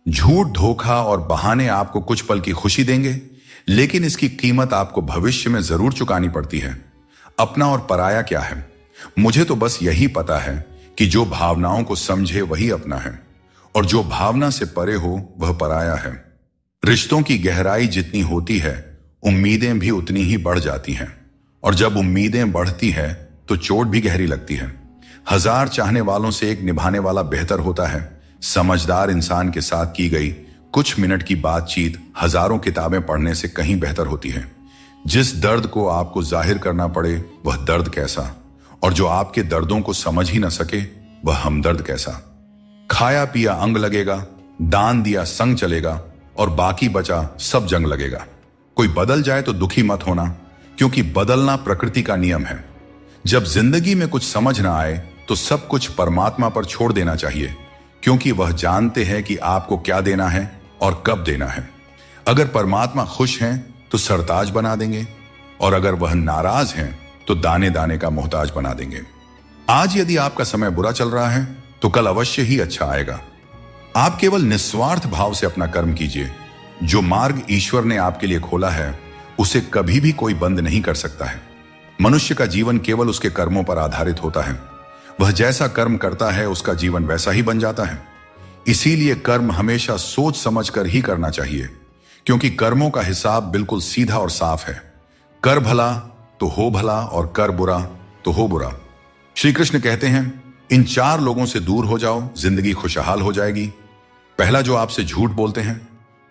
[SPEAKER 1] झूठ, धोखा और बहाने आपको कुछ पल की खुशी देंगे, लेकिन इसकी कीमत आपको भविष्य में जरूर चुकानी पड़ती है। अपना और पराया क्या है? मुझे तो बस यही पता है कि जो भावनाओं को समझे वही अपना है, और जो भावना से परे हो वह पराया है। रिश्तों की गहराई जितनी होती है, उम्मीदें भी उतनी ही बढ़ जाती हैं, और जब उम्मीदें बढ़ती है तो चोट भी गहरी लगती है। 1000 चाहने वालों से एक निभाने वाला बेहतर होता है। समझदार इंसान के साथ की गई कुछ मिनट की बातचीत हजारों किताबें पढ़ने से कहीं बेहतर होती है। जिस दर्द को आपको जाहिर करना पड़े वह दर्द कैसा, और जो आपके दर्दों को समझ ही न सके वह हमदर्द कैसा। खाया पिया अंग लगेगा, दान दिया संग चलेगा, और बाकी बचा सब जंग लगेगा। कोई बदल जाए तो दुखी मत होना, क्योंकि बदलना प्रकृति का नियम है। जब जिंदगी में कुछ समझ ना आए तो सब कुछ परमात्मा पर छोड़ देना चाहिए, क्योंकि वह जानते हैं कि आपको क्या देना है और कब देना है। अगर परमात्मा खुश हैं तो सरताज बना देंगे, और अगर वह नाराज हैं तो दाने दाने का मोहताज बना देंगे। आज यदि आपका समय बुरा चल रहा है तो कल अवश्य ही अच्छा आएगा। आप केवल निस्वार्थ भाव से अपना कर्म कीजिए। जो मार्ग ईश्वर ने आपके लिए खोला है उसे कभी भी कोई बंद नहीं कर सकता है। मनुष्य का जीवन केवल उसके कर्मों पर आधारित होता है। वह जैसा कर्म करता है उसका जीवन वैसा ही बन जाता है। इसीलिए कर्म हमेशा सोच समझ कर ही करना चाहिए, क्योंकि कर्मों का हिसाब बिल्कुल सीधा और साफ है। कर भला तो हो भला, और कर बुरा तो हो बुरा। श्री कृष्ण कहते हैं, इन 4 लोगों से दूर हो जाओ, जिंदगी खुशहाल हो जाएगी। पहला, जो आपसे झूठ बोलते हैं।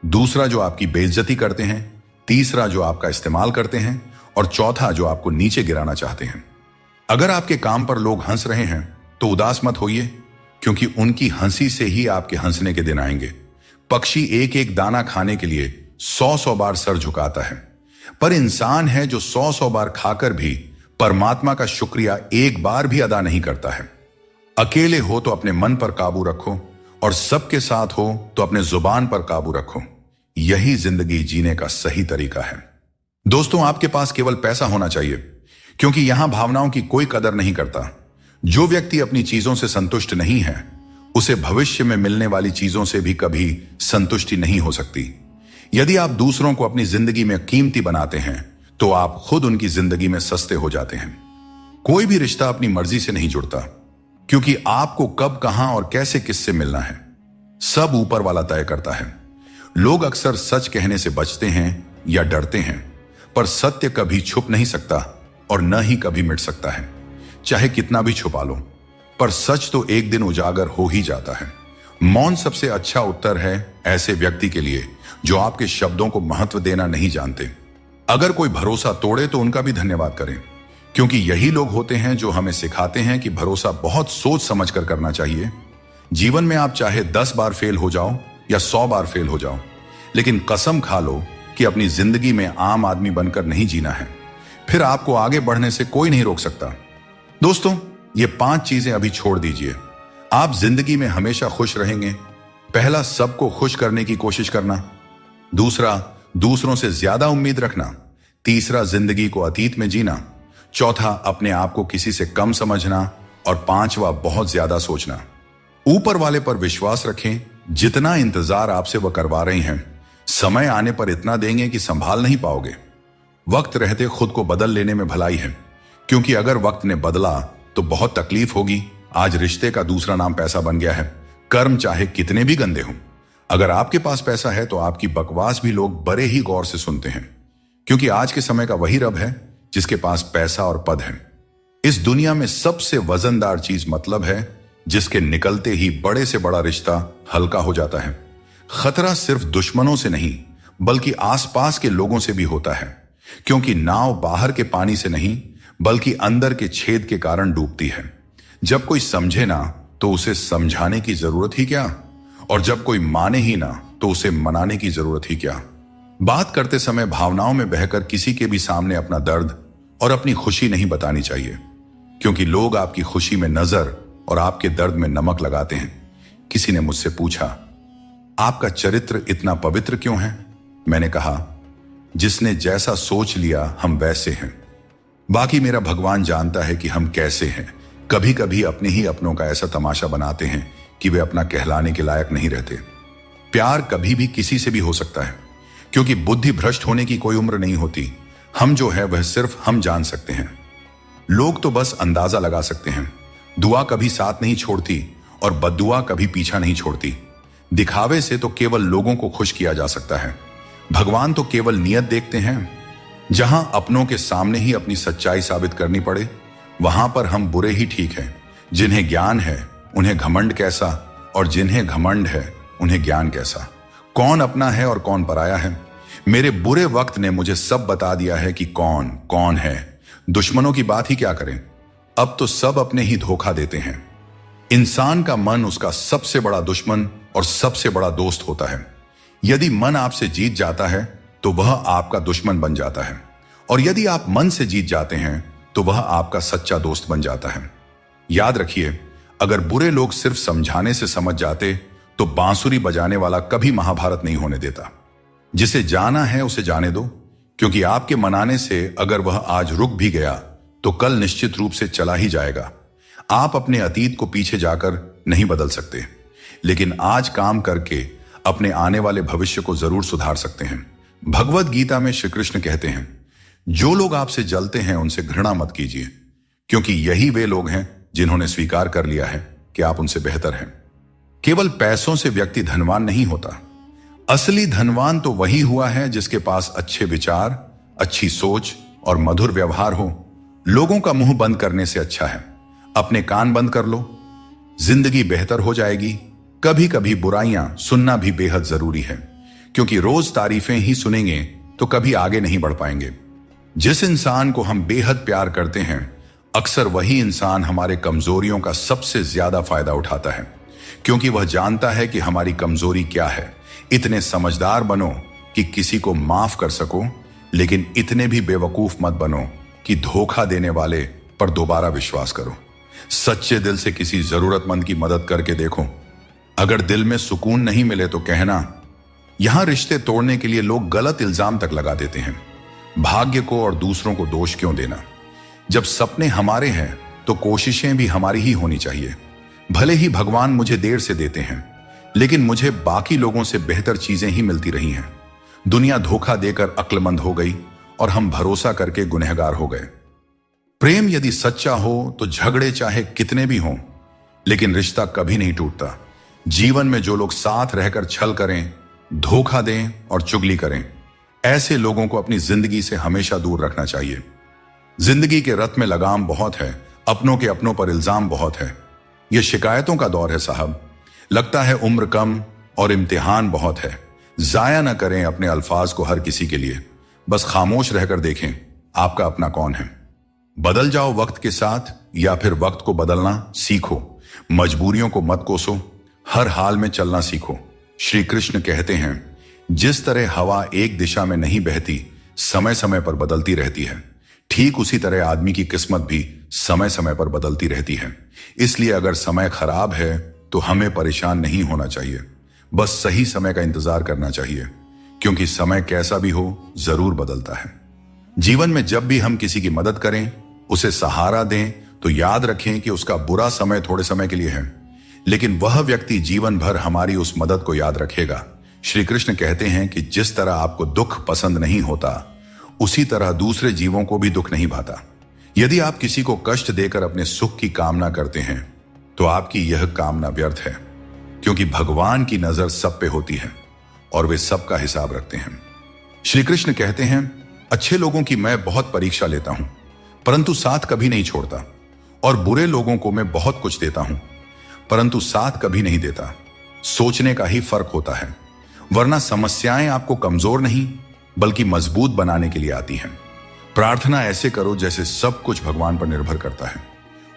[SPEAKER 1] दूसरा, जो आपकी बेइज्जती करते हैं। तीसरा, जो आपका इस्तेमाल करते हैं। और चौथा, जो आपको नीचे गिराना चाहते हैं। अगर आपके काम पर लोग हंस रहे हैं तो उदास मत होइए, क्योंकि उनकी हंसी से ही आपके हंसने के दिन आएंगे। पक्षी एक एक दाना खाने के लिए 100-100 बार सर झुकाता है, पर इंसान है जो 100-100 बार खाकर भी परमात्मा का शुक्रिया एक बार भी अदा नहीं करता है। अकेले हो तो अपने मन पर काबू रखो, और सबके साथ हो तो अपने जुबान पर काबू रखो। यही जिंदगी जीने का सही तरीका है। दोस्तों, आपके पास केवल पैसा होना चाहिए, क्योंकि यहां भावनाओं की कोई कदर नहीं करता। जो व्यक्ति अपनी चीजों से संतुष्ट नहीं है, उसे भविष्य में मिलने वाली चीजों से भी कभी संतुष्टि नहीं हो सकती। यदि आप दूसरों को अपनी जिंदगी में कीमती बनाते हैं तो आप खुद उनकी जिंदगी में सस्ते हो जाते हैं। कोई भी रिश्ता अपनी मर्जी से नहीं जुड़ता, क्योंकि आपको कब, कहां और कैसे किससे मिलना है सब ऊपर वाला तय करता है। लोग अक्सर सच कहने से बचते हैं या डरते हैं, पर सत्य कभी छुप नहीं सकता और न ही कभी मिट सकता है। चाहे कितना भी छुपा लो, पर सच तो एक दिन उजागर हो ही जाता है। मौन सबसे अच्छा उत्तर है ऐसे व्यक्ति के लिए जो आपके शब्दों को महत्व देना नहीं जानते। अगर कोई भरोसा तोड़े तो उनका भी धन्यवाद करें, क्योंकि यही लोग होते हैं जो हमें सिखाते हैं कि भरोसा बहुत सोच समझ कर करना चाहिए। जीवन में आप चाहे 10 बार फेल हो जाओ या 100 बार फेल हो जाओ, लेकिन कसम खा लो कि अपनी जिंदगी में आम आदमी बनकर नहीं जीना है। फिर आपको आगे बढ़ने से कोई नहीं रोक सकता। दोस्तों, ये 5 चीजें अभी छोड़ दीजिए। आप जिंदगी में हमेशा खुश रहेंगे, पहला, सबको खुश करने की कोशिश करना। दूसरा, दूसरों से ज्यादा उम्मीद रखना। तीसरा, जिंदगी को अतीत में जीना। चौथा, अपने आप को किसी से कम समझना। और पांचवा, बहुत ज्यादा सोचना। ऊपर वाले पर विश्वास रखें, जितना इंतजार आपसे वह करवा रहे हैं, समय आने पर इतना देंगे कि संभाल नहीं पाओगे। वक्त रहते खुद को बदल लेने में भलाई है, क्योंकि अगर वक्त ने बदला तो बहुत तकलीफ होगी। आज रिश्ते का दूसरा नाम पैसा बन गया है। कर्म चाहे कितने भी गंदे हों, अगर आपके पास पैसा है तो आपकी बकवास भी लोग बड़े ही गौर से सुनते हैं, क्योंकि आज के समय का वही रब है जिसके पास पैसा और पद है। इस दुनिया में सबसे वजनदार चीज मतलब है, जिसके निकलते ही बड़े से बड़ा रिश्ता हल्का हो जाता है। खतरा सिर्फ दुश्मनों से नहीं, बल्कि आसपास के लोगों से भी होता है, क्योंकि नाव बाहर के पानी से नहीं बल्कि अंदर के छेद के कारण डूबती है। जब कोई समझे ना तो उसे समझाने की जरूरत ही क्या, और जब कोई माने ही ना तो उसे मनाने की जरूरत ही क्या। बात करते समय भावनाओं में बहकर किसी के भी सामने अपना दर्द और अपनी खुशी नहीं बतानी चाहिए, क्योंकि लोग आपकी खुशी में नजर और आपके दर्द में नमक लगाते हैं। किसी ने मुझसे पूछा, आपका चरित्र इतना पवित्र क्यों है? मैंने कहा, जिसने जैसा सोच लिया हम वैसे हैं। बाकी मेरा भगवान जानता है कि हम कैसे हैं। कभी कभी अपने ही अपनों का ऐसा तमाशा बनाते हैं कि वे अपना कहलाने के लायक नहीं रहते। प्यार कभी भी किसी से भी हो सकता है, क्योंकि बुद्धि भ्रष्ट होने की कोई उम्र नहीं होती। हम जो है वह सिर्फ हम जान सकते हैं। लोग तो बस अंदाजा लगा सकते हैं। दुआ कभी साथ नहीं छोड़ती और बद्दुआ कभी पीछा नहीं छोड़ती। दिखावे से तो केवल लोगों को खुश किया जा सकता है। भगवान तो केवल नियत देखते हैं। जहां अपनों के सामने ही अपनी सच्चाई साबित करनी पड़े, वहां पर हम बुरे ही ठीक हैं। जिन्हें ज्ञान है उन्हें घमंड कैसा, और जिन्हें घमंड है उन्हें ज्ञान कैसा। कौन अपना है और कौन पराया है। मेरे बुरे वक्त ने मुझे सब बता दिया है कि कौन कौन है। दुश्मनों की बात ही क्या करें, अब तो सब अपने ही धोखा देते हैं। इंसान का मन उसका सबसे बड़ा दुश्मन और सबसे बड़ा दोस्त होता है। यदि मन आपसे जीत जाता है तो वह आपका दुश्मन बन जाता है, और यदि आप मन से जीत जाते हैं तो वह आपका सच्चा दोस्त बन जाता है। याद रखिए, अगर बुरे लोग सिर्फ समझाने से समझ जाते तो बांसुरी बजाने वाला कभी महाभारत नहीं होने देता। जिसे जाना है उसे जाने दो, क्योंकि आपके मनाने से अगर वह आज रुक भी गया तो कल निश्चित रूप से चला ही जाएगा। आप अपने अतीत को पीछे जाकर नहीं बदल सकते, लेकिन आज काम करके अपने आने वाले भविष्य को जरूर सुधार सकते हैं। भगवत गीता में श्री कृष्ण कहते हैं, जो लोग आपसे जलते हैं उनसे घृणा मत कीजिए, क्योंकि यही वे लोग हैं जिन्होंने स्वीकार कर लिया है कि आप उनसे बेहतर हैं। केवल पैसों से व्यक्ति धनवान नहीं होता। असली धनवान तो वही हुआ है जिसके पास अच्छे विचार, अच्छी सोच और मधुर व्यवहार हो। लोगों का मुंह बंद करने से अच्छा है अपने कान बंद कर लो। जिंदगी बेहतर हो जाएगी। कभी कभी बुराइयां सुनना भी बेहद जरूरी है, क्योंकि रोज तारीफें ही सुनेंगे तो कभी आगे नहीं बढ़ पाएंगे। जिस इंसान को हम बेहद प्यार करते हैं, अक्सर वही इंसान हमारे कमजोरियों का सबसे ज्यादा फायदा उठाता है, क्योंकि वह जानता है कि हमारी कमजोरी क्या है। इतने समझदार बनो कि किसी को माफ कर सको, लेकिन इतने भी बेवकूफ मत बनो कि धोखा देने वाले पर दोबारा विश्वास करो। सच्चे दिल से किसी जरूरतमंद की मदद करके देखो। अगर दिल में सुकून नहीं मिले तो कहना। यहां रिश्ते तोड़ने के लिए लोग गलत इल्जाम तक लगा देते हैं। भाग्य को और दूसरों को दोष क्यों देना। जब सपने हमारे हैं तो कोशिशें भी हमारी ही होनी चाहिए। भले ही भगवान मुझे देर से देते हैं, लेकिन मुझे बाकी लोगों से बेहतर चीजें ही मिलती रही हैं। दुनिया धोखा देकर अक्लमंद हो गई और हम भरोसा करके गुनहगार हो गए। प्रेम यदि सच्चा हो तो झगड़े चाहे कितने भी हों, लेकिन रिश्ता कभी नहीं टूटता। जीवन में जो लोग साथ रहकर छल करें, धोखा दें और चुगली करें, ऐसे लोगों को अपनी जिंदगी से हमेशा दूर रखना चाहिए। जिंदगी के रथ में लगाम बहुत है, अपनों के अपनों पर इल्जाम बहुत है। यह शिकायतों का दौर है साहब। लगता है उम्र कम और इम्तिहान बहुत है। जाया न करें अपने अल्फाज को हर किसी के लिए। बस खामोश रहकर देखें आपका अपना कौन है। बदल जाओ वक्त के साथ, या फिर वक्त को बदलना सीखो। मजबूरियों को मत कोसो, हर हाल में चलना सीखो। श्री कृष्ण कहते हैं, जिस तरह हवा एक दिशा में नहीं बहती, समय समय पर बदलती रहती है, ठीक उसी तरह आदमी की किस्मत भी समय समय पर बदलती रहती है। इसलिए अगर समय खराब है तो हमें परेशान नहीं होना चाहिए, बस सही समय का इंतजार करना चाहिए, क्योंकि समय कैसा भी हो जरूर बदलता है। जीवन में जब भी हम किसी की मदद करें, उसे सहारा दें, तो याद रखें कि उसका बुरा समय थोड़े समय के लिए है, लेकिन वह व्यक्ति जीवन भर हमारी उस मदद को याद रखेगा। श्री कृष्ण कहते हैं कि जिस तरह आपको दुख पसंद नहीं होता, उसी तरह दूसरे जीवों को भी दुख नहीं भाता। यदि आप किसी को कष्ट देकर अपने सुख की कामना करते हैं, तो आपकी यह कामना व्यर्थ है, क्योंकि भगवान की नजर सब पे होती है और वे सबका हिसाब रखते हैं। श्री कृष्ण कहते हैं, अच्छे लोगों की मैं बहुत परीक्षा लेता हूं, परंतु साथ कभी नहीं छोड़ता, और बुरे लोगों को मैं बहुत कुछ देता हूं, परंतु साथ कभी नहीं देता। सोचने का ही फर्क होता है, वरना समस्याएं आपको कमजोर नहीं बल्कि मजबूत बनाने के लिए आती हैं। प्रार्थना ऐसे करो जैसे सब कुछ भगवान पर निर्भर करता है,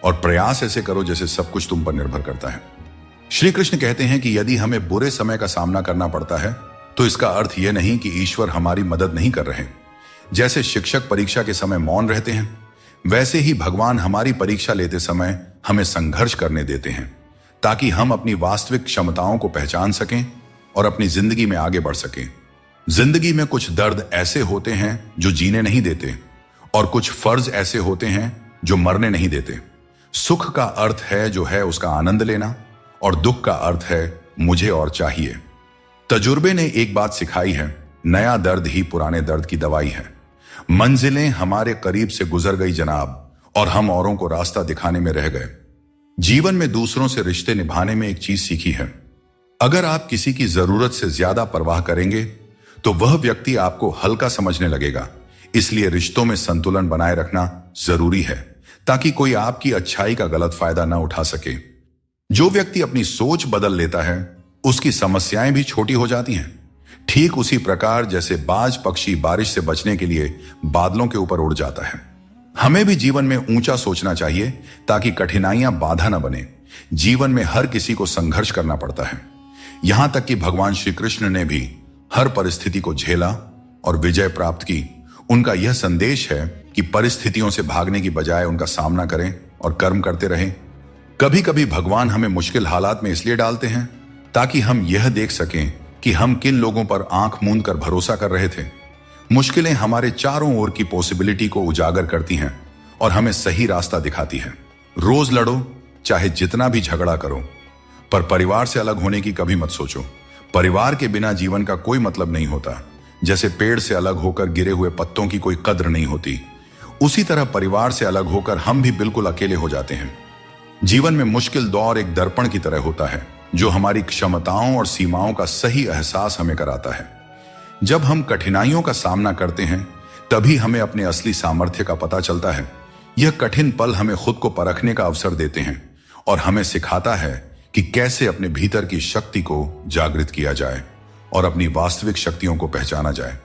[SPEAKER 1] और प्रयास ऐसे करो जैसे सब कुछ तुम पर निर्भर करता है। श्री कृष्ण कहते हैं कि यदि हमें बुरे समय का सामना करना पड़ता है, तो इसका अर्थ यह नहीं कि ईश्वर हमारी मदद नहीं कर रहे। जैसे शिक्षक परीक्षा के समय मौन रहते हैं, वैसे ही भगवान हमारी परीक्षा लेते समय हमें संघर्ष करने देते हैं, ताकि हम अपनी वास्तविक क्षमताओं को पहचान सकें और अपनी जिंदगी में आगे बढ़ सकें। जिंदगी में कुछ दर्द ऐसे होते हैं जो जीने नहीं देते, और कुछ फर्ज ऐसे होते हैं जो मरने नहीं देते। सुख का अर्थ है जो है उसका आनंद लेना, और दुख का अर्थ है मुझे और चाहिए। तजुर्बे ने एक बात सिखाई है, नया दर्द ही पुराने दर्द की दवाई है। मंजिलें हमारे करीब से गुजर गई जनाब, और हम औरों को रास्ता दिखाने में रह गए। जीवन में दूसरों से रिश्ते निभाने में एक चीज सीखी है, अगर आप किसी की जरूरत से ज्यादा परवाह करेंगे, तो वह व्यक्ति आपको हल्का समझने लगेगा। इसलिए रिश्तों में संतुलन बनाए रखना जरूरी है, ताकि कोई आपकी अच्छाई का गलत फायदा न उठा सके। जो व्यक्ति अपनी सोच बदल लेता है, उसकी समस्याएं भी छोटी हो जाती हैं। ठीक उसी प्रकार जैसे बाज पक्षी बारिश से बचने के लिए बादलों के ऊपर उड़ जाता है, हमें भी जीवन में ऊंचा सोचना चाहिए, ताकि कठिनाइयां बाधा न बने। जीवन में हर किसी को संघर्ष करना पड़ता है, यहां तक कि भगवान श्री कृष्ण ने भी हर परिस्थिति को झेला और विजय प्राप्त की। उनका यह संदेश है कि परिस्थितियों से भागने की बजाय उनका सामना करें और कर्म करते रहें। कभी कभी भगवान हमें मुश्किल हालात में इसलिए डालते हैं ताकि हम यह देख सकें कि हम किन लोगों पर आंख मूंद कर भरोसा कर रहे थे। मुश्किलें हमारे चारों ओर की पॉसिबिलिटी को उजागर करती हैं और हमें सही रास्ता दिखाती हैं। रोज लड़ो, चाहे जितना भी झगड़ा करो, पर परिवार से अलग होने की कभी मत सोचो। परिवार के बिना जीवन का कोई मतलब नहीं होता। जैसे पेड़ से अलग होकर गिरे हुए पत्तों की कोई कद्र नहीं होती, उसी तरह परिवार से अलग होकर हम भी बिल्कुल अकेले हो जाते हैं। जीवन में मुश्किल दौर एक दर्पण की तरह होता है, जो हमारी क्षमताओं और सीमाओं का सही एहसास हमें कराता है। जब हम कठिनाइयों का सामना करते हैं, तभी हमें अपने असली सामर्थ्य का पता चलता है। यह कठिन पल हमें खुद को परखने का अवसर देते हैं और हमें सिखाता है कि कैसे अपने भीतर की शक्ति को जागृत किया जाए और अपनी वास्तविक शक्तियों को पहचाना जाए।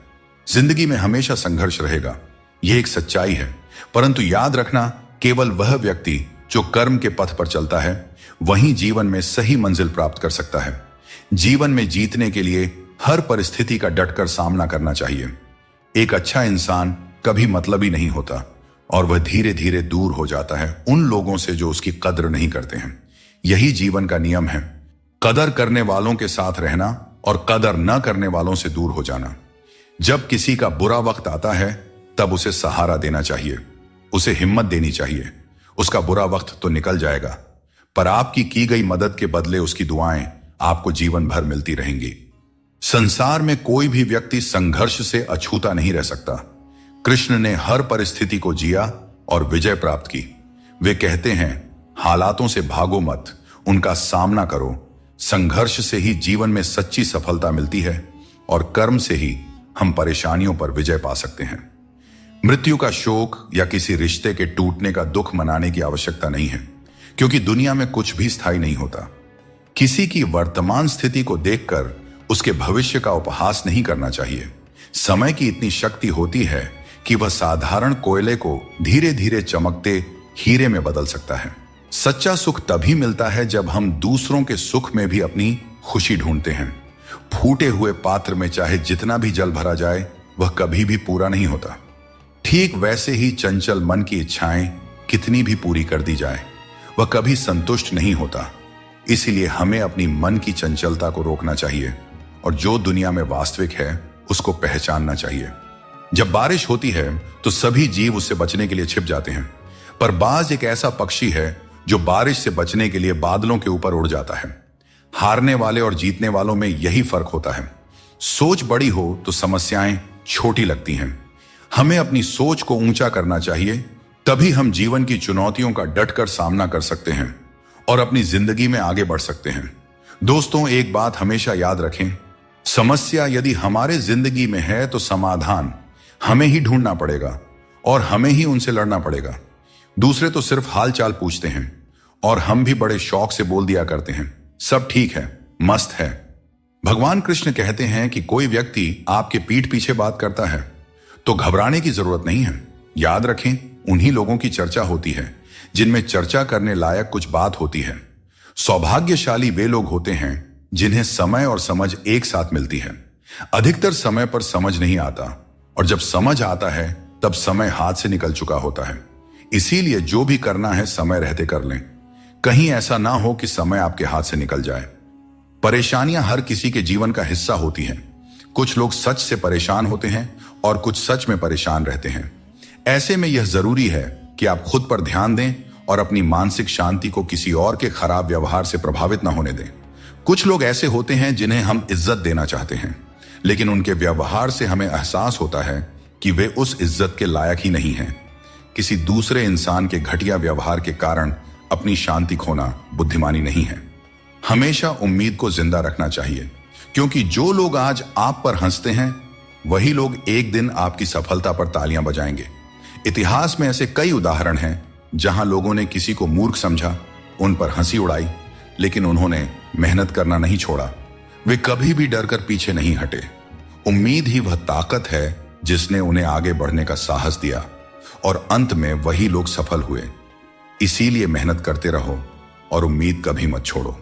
[SPEAKER 1] जिंदगी में हमेशा संघर्ष रहेगा, यह एक सच्चाई है, परंतु याद रखना, केवल वह व्यक्ति जो कर्म के पथ पर चलता है, वही जीवन में सही मंजिल प्राप्त कर सकता है। जीवन में जीतने के लिए हर परिस्थिति का डटकर सामना करना चाहिए। एक अच्छा इंसान कभी मतलबी नहीं होता, और वह धीरे धीरे दूर हो जाता है उन लोगों से जो उसकी कद्र नहीं करते हैं। यही जीवन का नियम है, कदर करने वालों के साथ रहना और कदर न करने वालों से दूर हो जाना। जब किसी का बुरा वक्त आता है, तब उसे सहारा देना चाहिए, उसे हिम्मत देनी चाहिए। उसका बुरा वक्त तो निकल जाएगा, पर आपकी की गई मदद के बदले उसकी दुआएं आपको जीवन भर मिलती रहेंगी। संसार में कोई भी व्यक्ति संघर्ष से अछूता नहीं रह सकता। कृष्ण ने हर परिस्थिति को जिया और विजय प्राप्त की। वे कहते हैं, हालातों से भागो मत, उनका सामना करो। संघर्ष से ही जीवन में सच्ची सफलता मिलती है, और कर्म से ही हम परेशानियों पर विजय पा सकते हैं। मृत्यु का शोक या किसी रिश्ते के टूटने का दुख मनाने की आवश्यकता नहीं है, क्योंकि दुनिया में कुछ भी स्थायी नहीं होता। किसी की वर्तमान स्थिति को देखकर उसके भविष्य का उपहास नहीं करना चाहिए। समय की इतनी शक्ति होती है कि वह साधारण कोयले को धीरे धीरे चमकते हीरे में बदल सकता है। सच्चा सुख तभी मिलता है जब हम दूसरों के सुख में भी अपनी खुशी ढूंढते हैं। फूटे हुए पात्र में चाहे जितना भी जल भरा जाए, वह कभी भी पूरा नहीं होता। ठीक वैसे ही चंचल मन की इच्छाएं कितनी भी पूरी कर दी जाए, वह कभी संतुष्ट नहीं होता। इसीलिए हमें अपनी मन की चंचलता को रोकना चाहिए और जो दुनिया में वास्तविक है उसको पहचानना चाहिए। जब बारिश होती है तो सभी जीव उससे बचने के लिए छिप जाते हैं, पर बाज एक ऐसा पक्षी है जो बारिश से बचने के लिए बादलों के ऊपर उड़ जाता है। हारने वाले और जीतने वालों में यही फर्क होता है। सोच बड़ी हो तो समस्याएं छोटी लगती हैं। हमें अपनी सोच को ऊंचा करना चाहिए, तभी हम जीवन की चुनौतियों का डटकर सामना कर सकते हैं और अपनी जिंदगी में आगे बढ़ सकते हैं। दोस्तों, एक बात हमेशा याद रखें, समस्या यदि हमारे जिंदगी में है तो समाधान हमें ही ढूंढना पड़ेगा और हमें ही उनसे लड़ना पड़ेगा। दूसरे तो सिर्फ हाल चाल पूछते हैं और हम भी बड़े शौक से बोल दिया करते हैं, सब ठीक है, मस्त है। भगवान कृष्ण कहते हैं कि कोई व्यक्ति आपके पीठ पीछे बात करता है तो घबराने की जरूरत नहीं है। याद रखें, उन्हीं लोगों की चर्चा होती है जिनमें चर्चा करने लायक कुछ बात होती है। सौभाग्यशाली वे लोग होते हैं जिन्हें समय और समझ एक साथ मिलती है। अधिकतर समय पर समझ नहीं आता और जब समझ आता है तब समय हाथ से निकल चुका होता है। इसीलिए जो भी करना है समय रहते कर लें, कहीं ऐसा ना हो कि समय आपके हाथ से निकल जाए। परेशानियां हर किसी के जीवन का हिस्सा होती हैं। कुछ लोग सच से परेशान होते हैं और कुछ सच में परेशान रहते हैं। ऐसे में यह जरूरी है कि आप खुद पर ध्यान दें और अपनी मानसिक शांति को किसी और के खराब व्यवहार से प्रभावित ना होने दें। कुछ लोग ऐसे होते हैं जिन्हें हम इज्जत देना चाहते हैं, लेकिन उनके व्यवहार से हमें एहसास होता है कि वे उस इज्जत के लायक ही नहीं हैं। किसी दूसरे इंसान के घटिया व्यवहार के कारण अपनी शांति खोना बुद्धिमानी नहीं है। हमेशा उम्मीद को जिंदा रखना चाहिए, क्योंकि जो लोग आज आप पर हंसते हैं वही लोग एक दिन आपकी सफलता पर तालियां बजाएंगे। इतिहास में ऐसे कई उदाहरण हैं जहां लोगों ने किसी को मूर्ख समझा, उन पर हंसी उड़ाई, लेकिन उन्होंने मेहनत करना नहीं छोड़ा। वे कभी भी डरकर पीछे नहीं हटे। उम्मीद ही वह ताकत है जिसने उन्हें आगे बढ़ने का साहस दिया और अंत में वही लोग सफल हुए। इसीलिए मेहनत करते रहो और उम्मीद कभी मत छोड़ो।